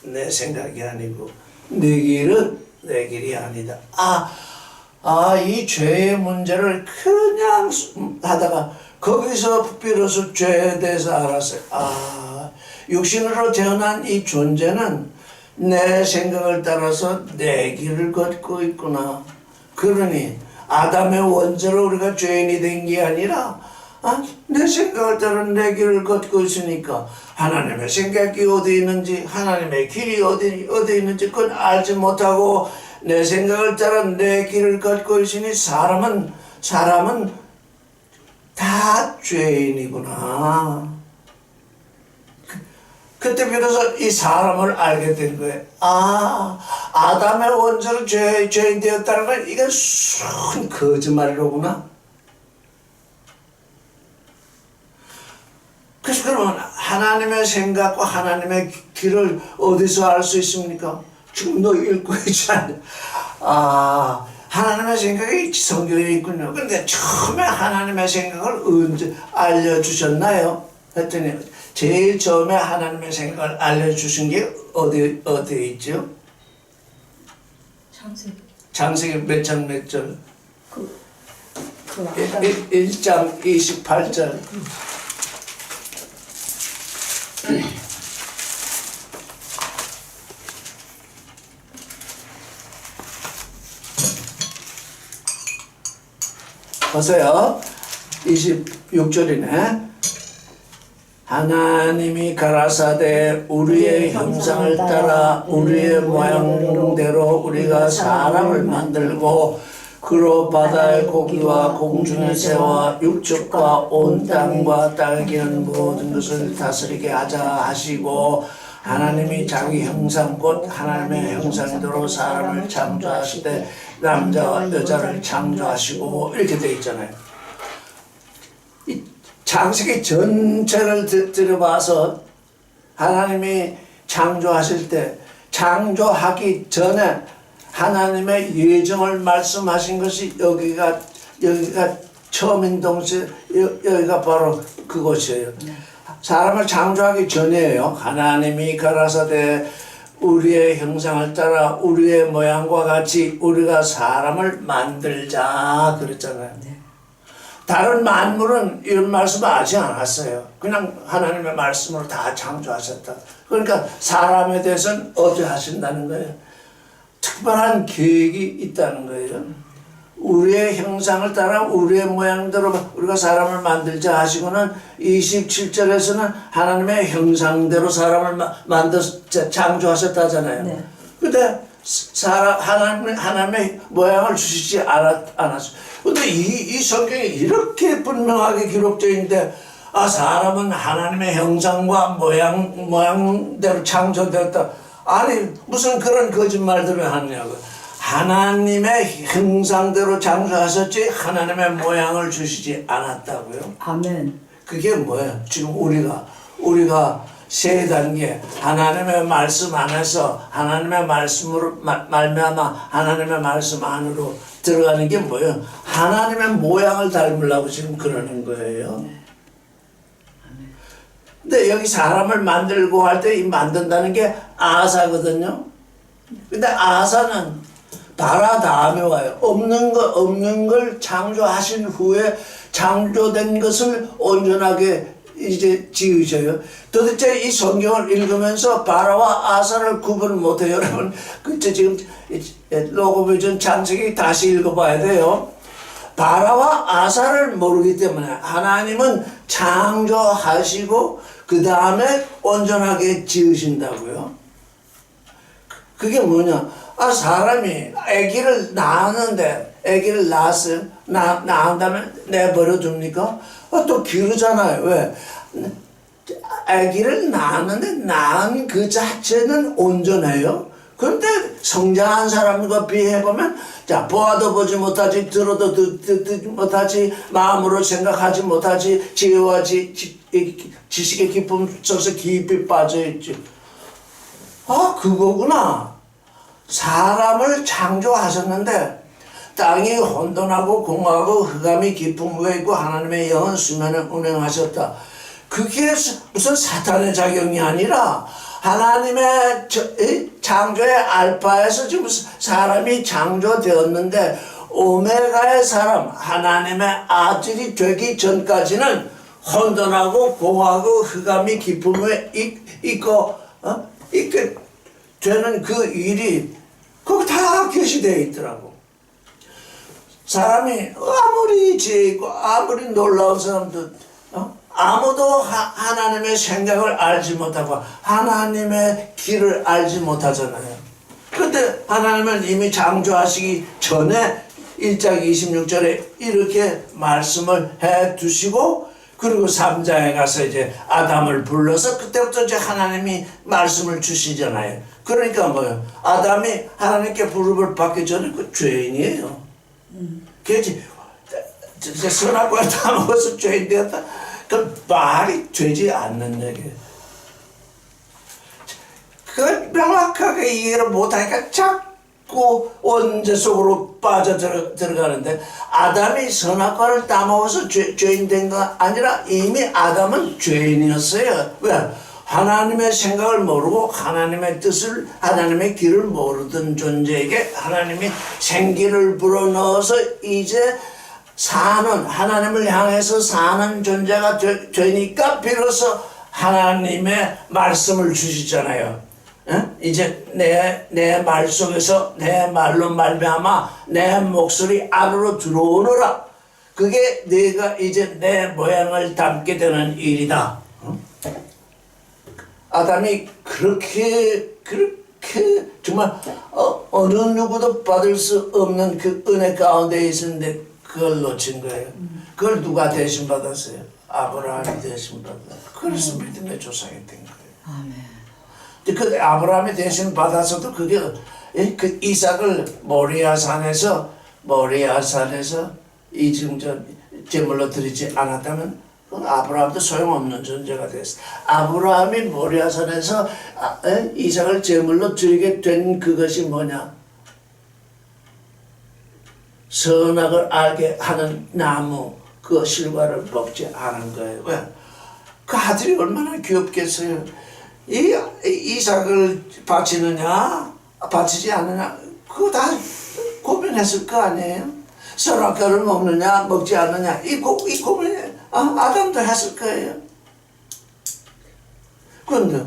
내 생각이 아니고 내 길은 내 길이 아니다. 이 죄의 문제를 그냥 하다가 거기서 비로소 죄에 대해서 알았어요. 육신으로 태어난 이 존재는 내 생각을 따라서 내 길을 걷고 있구나. 그러니 아담의 원죄로 우리가 죄인이 된 게 아니라 내 생각을 따라 내 길을 걷고 있으니까 하나님의 생각이 어디 있는지 하나님의 길이 어디 있는지 그건 알지 못하고 내 생각을 따라 내 길을 걷고 있으니 사람은 다 죄인이구나. 그때 비로소 이 사람을 알게 된 거예요. 아담의 원죄로 죄인 되었다는 건 이건 순 거짓말이로구나. 그래서 그러면 하나님의 생각과 하나님의 길을 어디서 알 수 있습니까? 지금 너 읽고 있지 않냐? 하나님의 생각이 성경에 있군요. 근데 처음에 하나님의 생각을 언제 알려주셨나요? 했더니 제일 처음에 하나님의 생각을 알려주신 게 어디에 있죠? 창세기. 창세기 몇 장 몇 절? 그 1장 28절. 보세요. 26절이네. 하나님이 가라사대 우리의 형상을 따라 우리의 모양대로 우리가 사람을 만들고 그로 바다의 고기와 공중의 새와 육축과 온 땅과 땅에 기는 모든 것을 다스리게 하자 하시고 하나님이 자기 형상 곧 하나님의 형상대로 사람을 창조하실 때 남자와 여자를 창조하시고 이렇게 돼 있잖아요. 이 창세기 전체를 들어봐서 하나님이 창조하실 때 창조하기 전에 하나님의 예정을 말씀하신 것이 여기가 처음인 동시에 여기가 바로 그곳이에요. 사람을 창조하기 전이에요. 하나님이 가라사대 우리의 형상을 따라 우리의 모양과 같이 우리가 사람을 만들자 그랬잖아요. 다른 만물은 이런 말씀을 하지 않았어요. 그냥 하나님의 말씀으로 다 창조하셨다. 그러니까 사람에 대해서는 어떻게 하신다는 거예요? 특별한 계획이 있다는 거예요. 우리의 형상을 따라 우리의 모양대로 우리가 사람을 만들자 하시고는 27절에서는 하나님의 형상대로 사람을 창조하셨다잖아요. 네. 근데 하나님의 모양을 주시지 않았어요. 근데 이 성경에 이렇게 분명하게 기록되어 있는데 사람은 하나님의 형상과 모양대로 창조되었다. 아니 무슨 그런 거짓말들을 하느냐고. 하나님의 형상대로 창조하셨지 하나님의 모양을 주시지 않았다고요. 아멘. 그게 뭐예요? 지금 우리가 세 단계 하나님의 말씀 안에서 하나님의 말씀으로 말미암아 하나님의 말씀 안으로 들어가는 게 뭐예요? 하나님의 모양을 닮으려고 지금 그러는 거예요. 근데 여기 사람을 만들고 할 때 이 만든다는 게 아사거든요. 근데 아사는 바라 다음에 와요. 없는 걸 창조하신 후에 창조된 것을 온전하게 이제 지으셔요. 도대체 이 성경을 읽으면서 바라와 아사를 구분 못해요. 여러분, 그때 지금 로고비전 창세기 다시 읽어봐야 돼요. 바라와 아사를 모르기 때문에 하나님은 창조하시고 그 다음에 온전하게 지으신다고요. 그게 뭐냐? 사람이 아기를 낳았는데 아기를 낳았어요. 낳은 다음에 내버려 둡니까? 또 기르잖아요. 왜? 아기를 낳았는데 낳은 그 자체는 온전해요. 그런데 성장한 사람과 비해보면 보아도 보지 못하지 들어도 듣지 못하지 마음으로 생각하지 못하지 지혜와 지식의 기쁨 속에서 깊이 빠져있지. 그거구나. 사람을 창조하셨는데 땅이 혼돈하고 공하고 흑암이 깊은 곳에 있고 하나님의 영은 수면에 운행하셨다. 그게 무슨 사탄의 작용이 아니라 하나님의 창조의 알파에서 지금 사람이 창조되었는데 오메가의 사람 하나님의 아들이 되기 전까지는 혼돈하고 공하고 흑암이 깊은 곳에 있고 있게 되는 그 일이 거기 다 게시되어 있더라고. 사람이 아무리 지혜 있고 아무리 놀라운 사람도 아무도 하나님의 생각을 알지 못하고 하나님의 길을 알지 못하잖아요. 그런데 하나님은 이미 창조하시기 전에 1장 26절에 이렇게 말씀을 해 두시고 그리고 3장에 가서 이제 아담을 불러서 그때부터 이제 하나님이 말씀을 주시잖아요. 그러니까 뭐예요? 아담이 하나님께 부름을 받기 전에 그 죄인이에요. 그렇지. 선악과 다 먹어서 죄인 되었다. 그 말이 되지 않는 얘기예요. 그걸 명확하게 이해를 못하니까 자꾸 자꾸 원죄 속으로 빠져 들어가는데, 아담이 선악과를 따먹어서 죄인 된 거 아니라 이미 아담은 죄인이었어요. 왜? 하나님의 생각을 모르고 하나님의 뜻을, 하나님의 길을 모르던 존재에게 하나님이 생기를 불어넣어서 이제 사는, 하나님을 향해서 사는 존재가 되니까 비로소 하나님의 말씀을 주시잖아요. 이제 내 말 속에서 내 말로 말미암아 내 목소리 안으로 들어오너라. 그게 내가 이제 내 모양을 담게 되는 일이다. 아담이 그렇게 정말 어느 누구도 받을 수 없는 그 은혜 가운데 있었는데 그걸 놓친 거예요. 그걸 누가 대신 받았어요? 아브라함이 대신 받았어요. 그래서 믿음의 조상이 된 거예요. 아멘. 그 아브라함이 대신 받아서도 그게 그 이삭을 모리아산에서 이중전 제물로 드리지 않았다면 아브라함도 소용없는 존재가 됐어. 아브라함이 모리아산에서 이삭을 제물로 드리게 된 그것이 뭐냐? 선악을 알게 하는 나무 그 실과를 먹지 않은 거예요. 왜? 그 아들이 얼마나 귀엽겠어요. 이 이삭을 바치느냐 바치지 않느냐 그거 다 고민했을 거 아니에요. 선악과를 먹느냐 먹지 않느냐 이 고민 아담도 했을 거예요. 그런데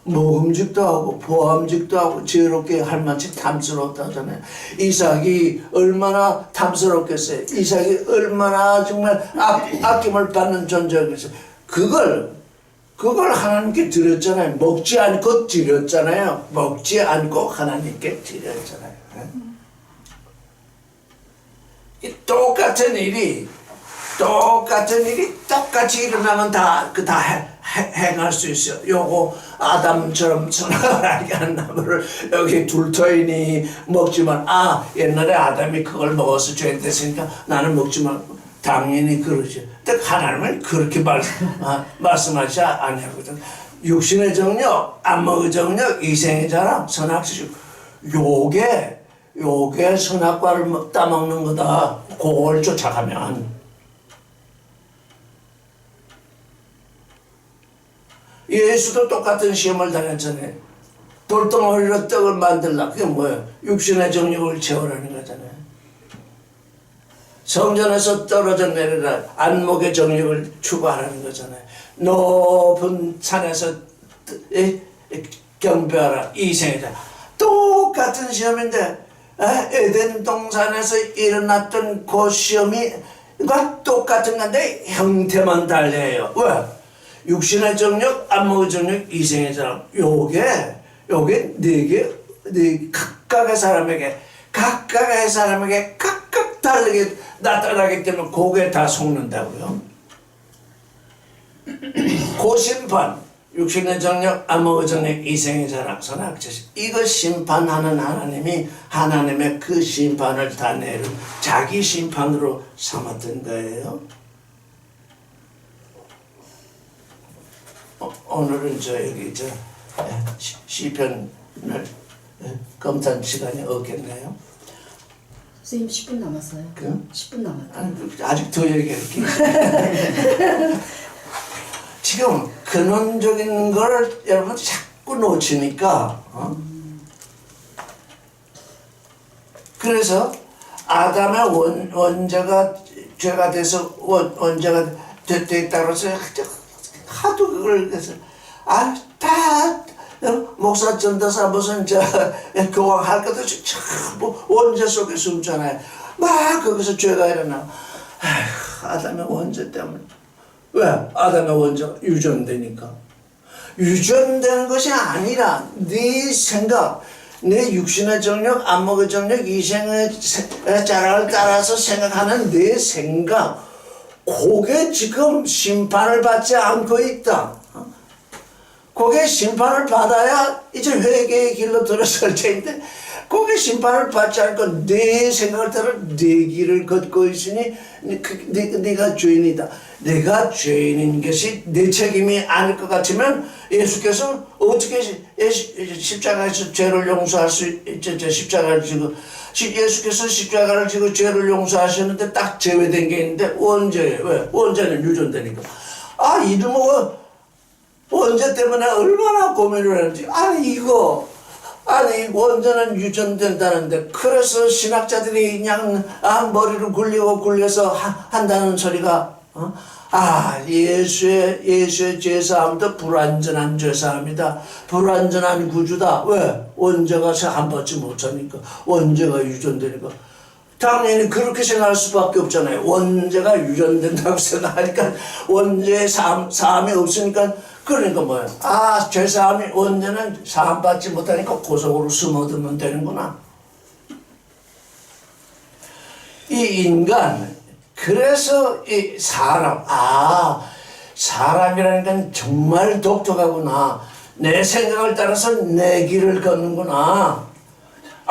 먹음직도 하고 보암직도 하고 지혜롭게 할 만치 탐스럽다잖아요. 이삭이 얼마나 탐스럽겠어요. 이삭이 얼마나 정말 아낌을 받는 존재겠어요. 그걸 하나님께 드렸잖아요. 먹지 않고 드렸잖아요. 먹지 않고 하나님께 드렸잖아요. 이 똑같은 일이 똑같이 일어나면 다 행할 수 있어요. 요거 아담처럼 선악을 알게 하는 나무를 여기 둘 터이니 먹지만 옛날에 아담이 그걸 먹어서 죄 됐으니까 나는 먹지 말고 당연히 그러죠. 근데 하나님은 그렇게 말씀하지 아니하거든. 육신의 정력, 안목의 정력, 이생의 자랑, 선악지식 요게 선악과를 따먹는 거다. 그걸 쫓아가면 예수도 똑같은 시험을 당했잖아요. 돌덩어리로 떡을 만들라. 그게 뭐예요? 육신의 정욕을 채우라는 거잖아요. 성전에서 떨어져 내려라. 안목의 정욕을 추구하라는 거잖아요. 높은 산에서 경배하라. 이생이다. 똑같은 시험인데 에덴 동산에서 일어났던 그 시험이 똑같은 건데 형태만 달라요. 왜? 육신의 정력, 안목의 정력, 이생의 자랑. 요게 각각의 사람에게 각각 다르게 나타나기 때문에 그게 다 속는다고요. 그 심판, 육신의 정력, 안목의 정력, 이생의 자랑, 선악지식. 이거 심판하는 하나님이 하나님의 그 심판을 다 내는 자기 심판으로 삼았던 거예요. 오늘은 여기 시편을 검토한 시간이 없겠네요. 선생님 10분 남았어요. 10분 남았다. 아직 더 얘기할게요. 지금 근원적인 걸 여러분 자꾸 놓치니까 그래서 아담의 원죄가 죄가 돼서 원죄가 됐다고 해서 하도 그걸 그래서 다 목사 전도사 무슨 교황할 것도 전부 원죄 속에 숨잖아요. 막 거기서 죄가 일어나. 아담의 원죄 때문에. 왜? 아담의 원죄가 유전되니까. 유전되는 것이 아니라 네 생각, 내 육신의 정력, 안목의 정력, 이생의 자랑을 따라서 생각하는 내 생각, 그게 지금 심판을 받지 않고 있다. 그게 심판을 받아야 이제 회개의 길로 들어설 때인데 거기 심판을 받지 않고 내 생각을 따라 내 길을 걷고 있으니 네가 죄인이다. 내가 죄인인 것이 내 책임이 아닐 것 같으면 예수께서 어떻게 십자가에서 죄를 용서할 수 있죠? 십자가를 지고 예수께서 십자가를 지고 죄를 용서하셨는데 딱 제외된 게 있는데 원죄예요. 왜? 원죄는 유전되니까. 아, 이놈의 원죄 때문에 얼마나 고민을 했는지. 아니 원죄는 유전된다는데 그래서 신학자들이 그냥 머리를 굴려서 한다는 소리가 예수의 죄사함도 불완전한 죄사함이다. 불완전한 구주다. 왜? 원죄가 한 받지 못하니까. 원죄가 유전되니까. 당연히 그렇게 생각할 수밖에 없잖아요. 원죄가 유전된다고 생각하니까 원죄의 사함이 없으니까. 그러니까 뭐야? 죄사함이 원죄는 사함 받지 못하니까 고속으로 숨어들면 되는구나. 이 인간, 그래서 이 사람이라는 건 정말 독특하구나. 내 생각을 따라서 내 길을 걷는구나.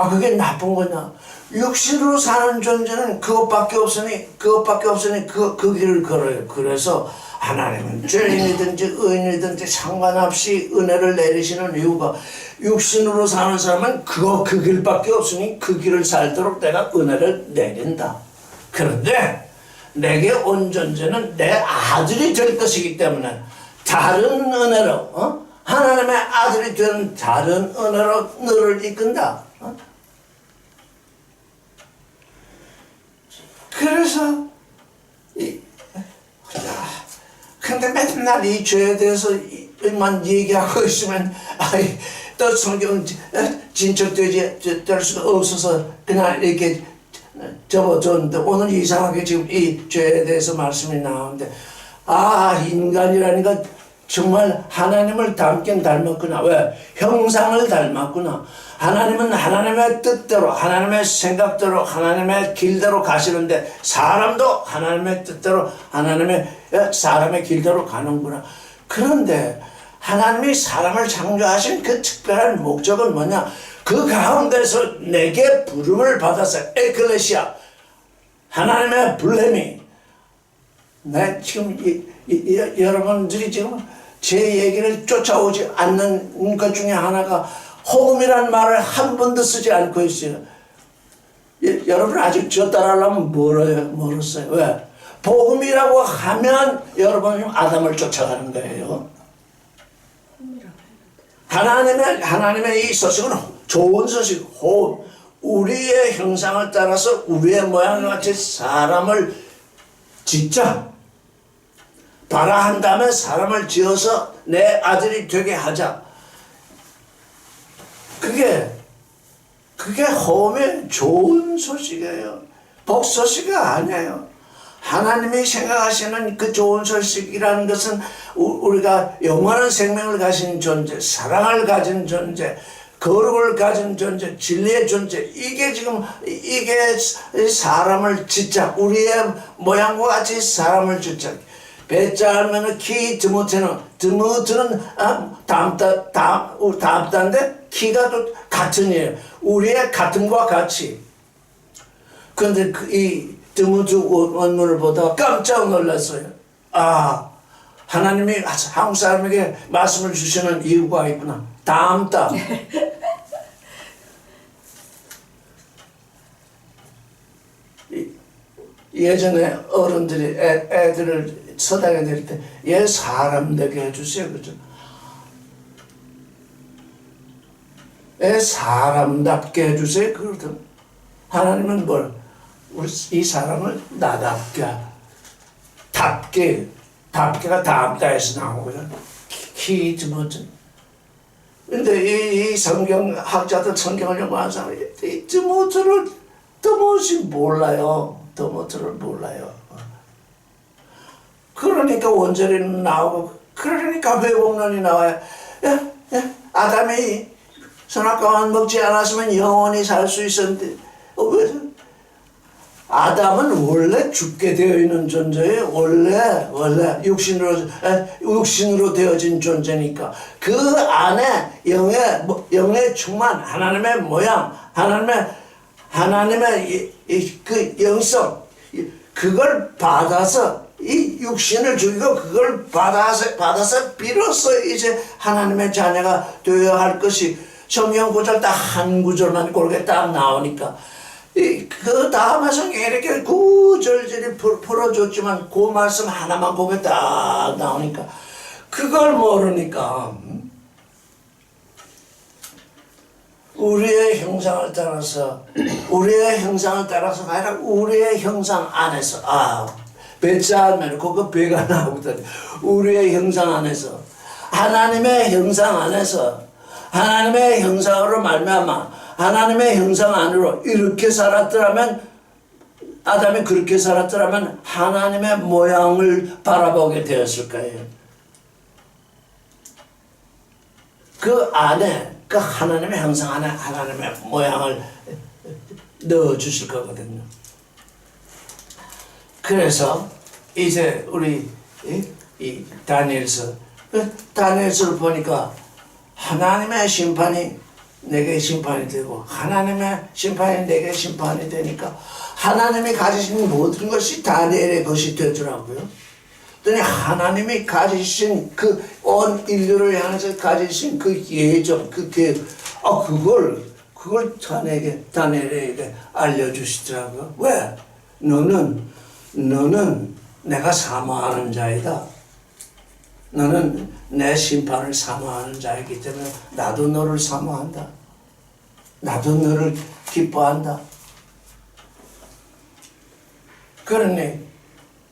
그게 나쁜 거냐? 육신으로 사는 존재는 그것밖에 없으니 그 길을 걸어요. 그래서 하나님은 죄인이든지 의인이든지 상관없이 은혜를 내리시는 이유가 육신으로 사는 사람은 그 길밖에 없으니 그 길을 살도록 내가 은혜를 내린다. 그런데 내게 온 존재는 내 아들이 될 것이기 때문에 다른 은혜로 하나님의 아들이 되는 다른 은혜로 너를 이끈다. 그래서 근데 맨날 이 죄에 대해서만 얘기하고 있으면 또 성경 진척될 수가 없어서 그냥 이렇게 접어줬는데 오늘 이상하게 지금 이 죄에 대해서 말씀이 나오는데 인간이라니까 정말 하나님을 닮긴 닮았구나. 왜? 형상을 닮았구나. 하나님은 하나님의 뜻대로, 하나님의 생각대로, 하나님의 길대로 가시는데 사람도 하나님의 뜻대로, 사람의 길대로 가는구나. 그런데 하나님이 사람을 창조하신 그 특별한 목적은 뭐냐? 그 가운데서 내게 부름을 받아서 에클레시아, 하나님의 불렘이, 지금 여러분들이 지금 제 얘기를 쫓아오지 않는 것 중에 하나가 복음이란 말을 한 번도 쓰지 않고 있어요. 여러분 아직 저 따라하려면 멀었어요. 왜? 복음이라고 하면 여러분은 아담을 쫓아가는 거예요. 하나님의 이 소식은 좋은 소식, 우리의 형상을 따라서 우리의 모양과 같이 사람을 짓자. 바라한 다음에 사람을 지어서 내 아들이 되게 하자. 그게 호음의 좋은 소식이에요. 복소식이 아니에요. 하나님이 생각하시는 그 좋은 소식이라는 것은 우리가 영원한 생명을 가진 존재, 사랑을 가진 존재, 거룩을 가진 존재, 진리의 존재, 이게 사람을 짓자. 우리의 모양과 같이 사람을 짓자. 배자 하면은 키 드무트는 담다인데 키가 또 같은 이에요. 우리의 같음과 같이. 그런데 이 드무트 원문을 보다가 깜짝 놀랐어요. 하나님이 한국 사람에게 말씀을 주시는 이유가 있구나. 담다. 예전에 어른들이 애들을 서당에 내릴 때 얘 사람 되게 해주세요. 그죠? 얘 사람답게 해주세요. 그러더니 하나님은 우리 이 사람을 나답게, 답게가 담다에서 나오거든. 키즈머튼. 근데 이 성경학자들 성경을 연구하는 사람이 이 드모트를 몰라요. 드모트를 몰라요. 그러니까 원죄는 나오고, 그러니까 회복론이 나와요. 아담이 선악과만 먹지 않았으면 영원히 살 수 있었는데, 왜? 아담은 원래 죽게 되어 있는 존재예요. 원래 육신으로 되어진 존재니까 그 안에 영의 충만, 하나님의 모양, 하나님의 그 영성, 그걸 받아서 이 육신을 죽이고 그걸 받아서 비로소 이제 하나님의 자녀가 되어야 할 것이 성경 구절 딱 한 구절만 그렇게 딱 나오니까 그 다음에서 이렇게 구절절이 풀어줬지만 그 말씀 하나만 보면 딱 나오니까 그걸 모르니까 우리의 형상을 따라서가 아니라 우리의 형상 안에서 배자 하면 그거 배가 나오거든. 우리의 형상 안에서 하나님의 형상 안에서 하나님의 형상으로 말미암아 하나님의 형상 안으로 이렇게 살았더라면 아담이 그렇게 살았더라면 하나님의 모양을 바라보게 되었을 거예요. 그 안에 그 하나님의 형상 안에 하나님의 모양을 넣어 주실 거거든요. 그래서 이제 우리 이 다니엘서를 보니까 하나님의 심판이 내게 심판이 되고 하나님의 심판이 내게 심판이 되니까 하나님이 가지신 모든 것이 다니엘의 것이 되더라고요. 그랬더니 하나님이 가지신 그 온 인류를 향해서 가지신 그 예정, 그 계획, 그걸 다니엘에게 알려주시더라고요. 왜? 너는 내가 사모하는 자이다. 너는 내 심판을 사모하는 자이기 때문에 나도 너를 사모한다. 나도 너를 기뻐한다. 그러니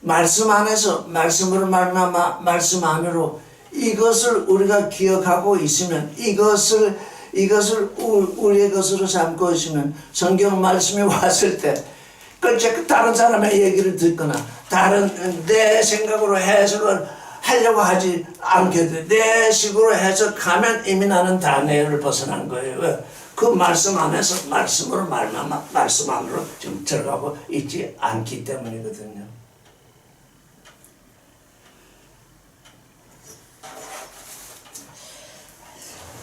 말씀 안에서 말씀으로 말미암아 말씀 안으로 이것을 우리가 기억하고 있으면 이것을 우리의 것으로 삼고 있으면 성경 말씀이 왔을 때 그 다른 사람의 얘기를 듣거나 다른 내 생각으로 해석을 하려고 하지 않게 돼. 내 식으로 해석하면 이미 나는 다니엘을 벗어난 거예요. 왜? 그 말씀 안에서 말씀으로 말미암아 말씀 안으로 지금 들어가고 있지 않기 때문이거든요.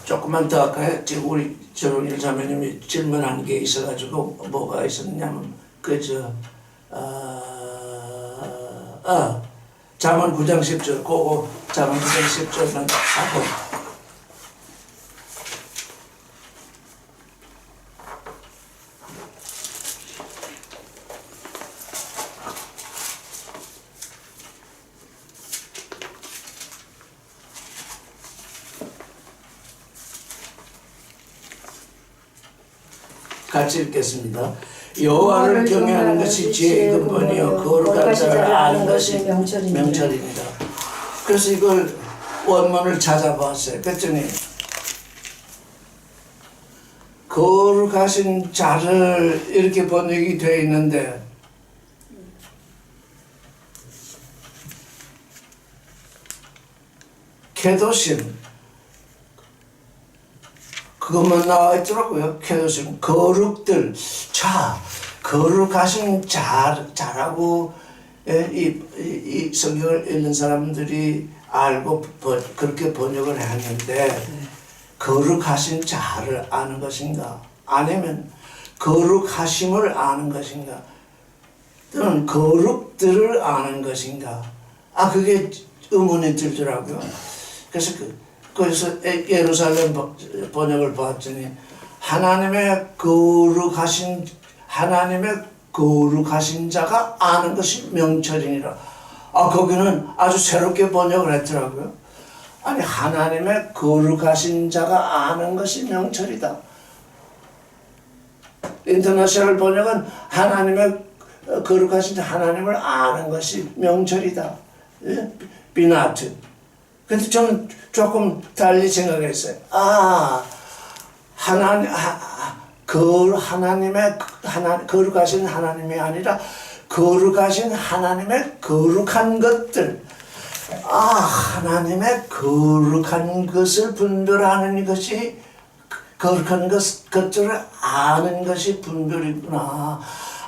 조금만 더 할까요? 지금 우리 조롱일 자매님이 질문한 게 있어가지고 뭐가 있었냐면 잠언 9장 10절 그거 잠언 9장 10절만 하고 같이 읽겠습니다. 여호와를 경외하는 것이 지혜의 근본이요 거룩한 자를 아는 것이 명철입니다. 그래서 이걸 원문을 찾아봤어요. 그랬더니 거룩하신 자를 이렇게 번역이 되어 있는데 케도심 그것만 나와 있더라고요. 케도심 거룩들 거룩하신 자라고 이 성경을 읽는 사람들이 알고 그렇게 번역을 했는데 거룩하신 자를 아는 것인가 아니면 거룩하심을 아는 것인가 또는 거룩들을 아는 것인가 그게 의문이 들더라고요. 그래서 예루살렘 번역을 봤더니 하나님의 거룩하신 자가 아는 것이 명철이니라. 거기는 아주 새롭게 번역을 했더라고요. 아니 하나님의 거룩하신 자가 아는 것이 명철이다. 인터내셔널 번역은 하나님의 거룩하신 자 하나님을 아는 것이 명철이다. 비나트. 근데 저는 조금 달리 생각했어요. 거룩하신 하나님이 아니라 거룩하신 하나님의 거룩한 것들. 하나님의 거룩한 것을 분별하는 것이 거룩한 것들을 아는 것이 분별이구나.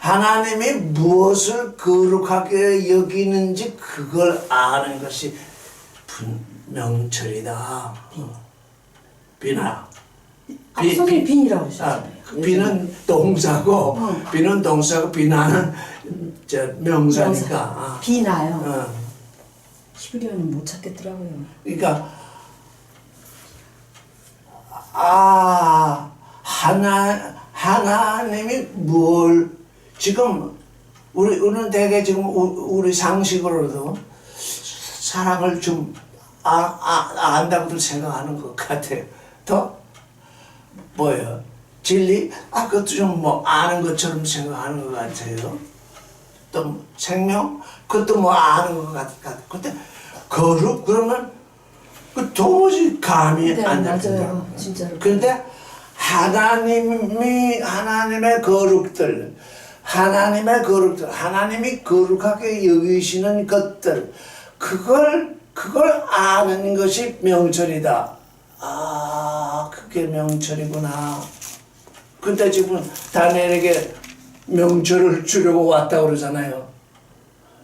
하나님이 무엇을 거룩하게 여기는지 그걸 아는 것이 명철이다. 비나. 선생님 빈이라고 하셨잖아요. 비는 동사고 비는 동사고 비나는 명사니까. 비나요. 히브리어는 못 찾겠더라고요. 그러니까 하나님이 뭘 지금 우리는 대개 지금 우리 상식으로도 사랑을 좀 안다고도 생각하는 것 같아요. 더 뭐예요? 진리? 그것도 좀 뭐 아는 것처럼 생각하는 것 같아요. 또 생명? 그것도 뭐 아는 것 같고. 근데 거룩? 그러면 그 도무지 감이 네, 안 잡힌다. 맞아요. 진짜로. 근데 하나님의 거룩들, 하나님이 거룩하게 여기시는 것들, 그걸 아는 것이 명철이다. 그게 명철이구나. 근데 지금 다니엘에게 명철을 주려고 왔다고 그러잖아요.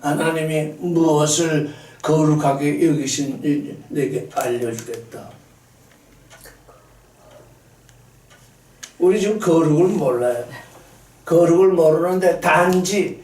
하나님이 무엇을 거룩하게 여기신 내게 알려주겠다. 우리 지금 거룩을 몰라요. 거룩을 모르는데 단지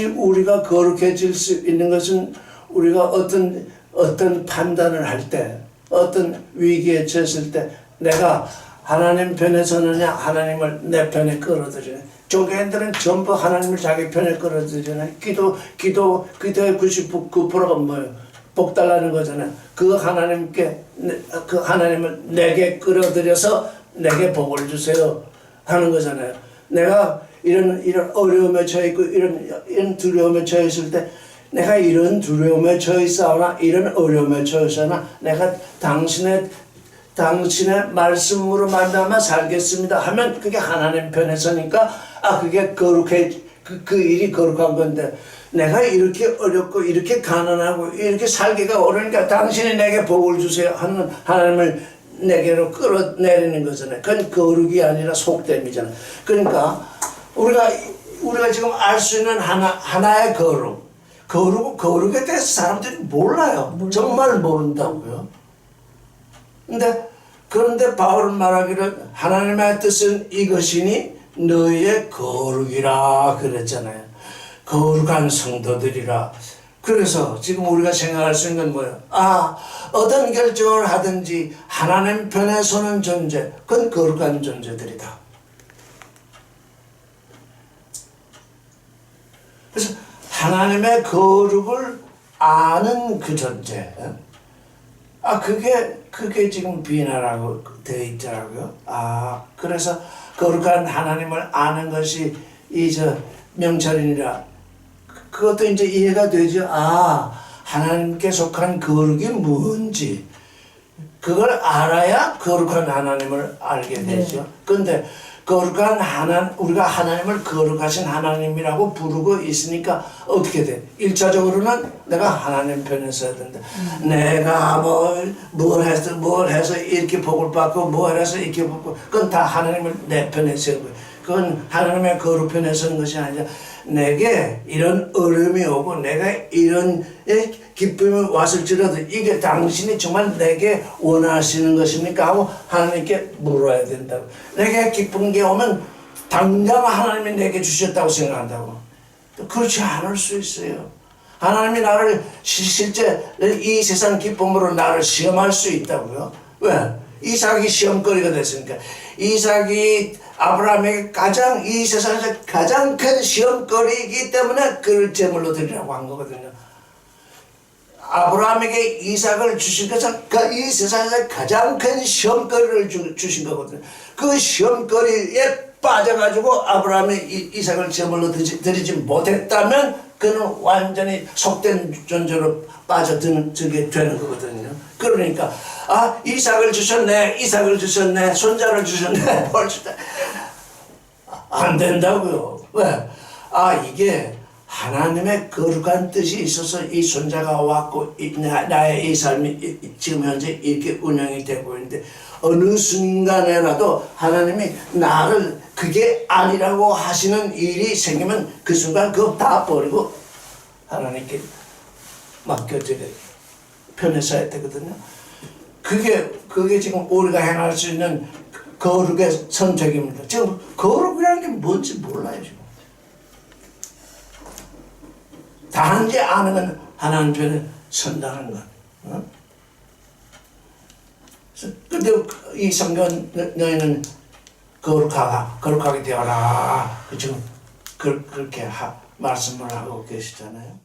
우리가 거룩해질 수 있는 것은 우리가 어떤 판단을 할 때, 어떤 위기에 처했을 때 내가 하나님 편에 서느냐, 하나님을 내 편에 끌어들이냐. 종교인들은 전부 하나님을 자기 편에 끌어들이잖아요. 기도의 99%가 뭐예요? 복 달라는 거잖아요. 그 하나님을 내게 끌어들여서 내게 복을 주세요 하는 거잖아요. 내가 이런 어려움에 처해 있고 이런 두려움에 처해 있을 때 내가 이런 두려움에 처해 있사오나 이런 어려움에 처해 있사오나 내가 당신의 말씀으로 만나면 살겠습니다 하면 그게 하나님 편에 서니까 그게 거룩해. 그 일이 거룩한 건데 내가 이렇게 어렵고 이렇게 가난하고 이렇게 살기가 어려우니까 당신이 내게 복을 주세요 하는 하나님을 내게로 끌어내리는 거잖아요. 그건 거룩이 아니라 속됨이잖아요. 그러니까 우리가 지금 알 수 있는 하나의 거룩에 대해서 사람들이 몰라요. 정말 모른다고요. 그런데 바울은 말하기를 하나님의 뜻은 이것이니 너희의 거룩이라 그랬잖아요. 거룩한 성도들이라. 그래서 지금 우리가 생각할 수 있는 건 뭐예요? 어떤 결정을 하든지 하나님 편에 서는 존재, 그건 거룩한 존재들이다. 그래서 하나님의 거룩을 아는 그 존재, 그게 지금 비나라고 되어 있더라고요. 그래서 거룩한 하나님을 아는 것이 명철이니라. 그것도 이제 이해가 되죠. 하나님께 속한 거룩이 뭔지. 그걸 알아야 거룩한 하나님을 알게 되죠. 그런데 우리가 하나님을 거룩하신 하나님이라고 부르고 있으니까 어떻게 돼? 1차적으로는 내가 하나님 편에 서야 된다. 내가 뭘 해서 이렇게 복을 받고 뭘 해서 이렇게 복을, 그건 다 하나님을 내 편에 세우고, 그건 하나님의 거룩 편에 서는 것이 아니라 내게 이런 어려움이 오고 내가 이런 기쁨이 왔을지라도 이게 당신이 정말 내게 원하시는 것입니까? 하고 하나님께 물어야 된다고. 내게 기쁜 게 오면 당장 하나님이 내게 주셨다고 생각한다고. 그렇지 않을 수 있어요. 하나님이 나를 실제 이 세상 기쁨으로 나를 시험할 수 있다고요. 왜? 이삭이 시험거리가 됐으니까. 이삭이 아브라함에게 이 세상에서 가장 큰 시험거리이기 때문에 그를 제물로 드리라고 한 거거든요. 아브라함에게 이삭을 주신 것은 이 세상에서 가장 큰 시험거리를 주신 거거든요. 그 시험거리에 빠져가지고 아브라함이 이삭을 제물로 드리지 못했다면 그는 완전히 속된 존재로 빠져들게 되는 거거든요. 그러니까 이삭을 주셨네, 손자를 주셨네, 뭘 주셨네. 안 된다고요. 왜? 이게 하나님의 거룩한 뜻이 있어서 이 손자가 왔고 나의 이 삶이 지금 현재 이렇게 운영이 되고 있는데 어느 순간에라도 하나님이 나를 그게 아니라고 하시는 일이 생기면 그 순간 그거 다 버리고 하나님께 맡겨져야 편해서야 되거든요. 그게 지금 우리가 행할 수 있는 거룩의 선택입니다. 지금 거룩이라는 게 뭔지 몰라요. 지금. 단지 아는 하나님 편에 선다는 것. 근데 이 성경 너희는 거룩하게 되어라. 지금 그렇게 말씀을 하고 계시잖아요.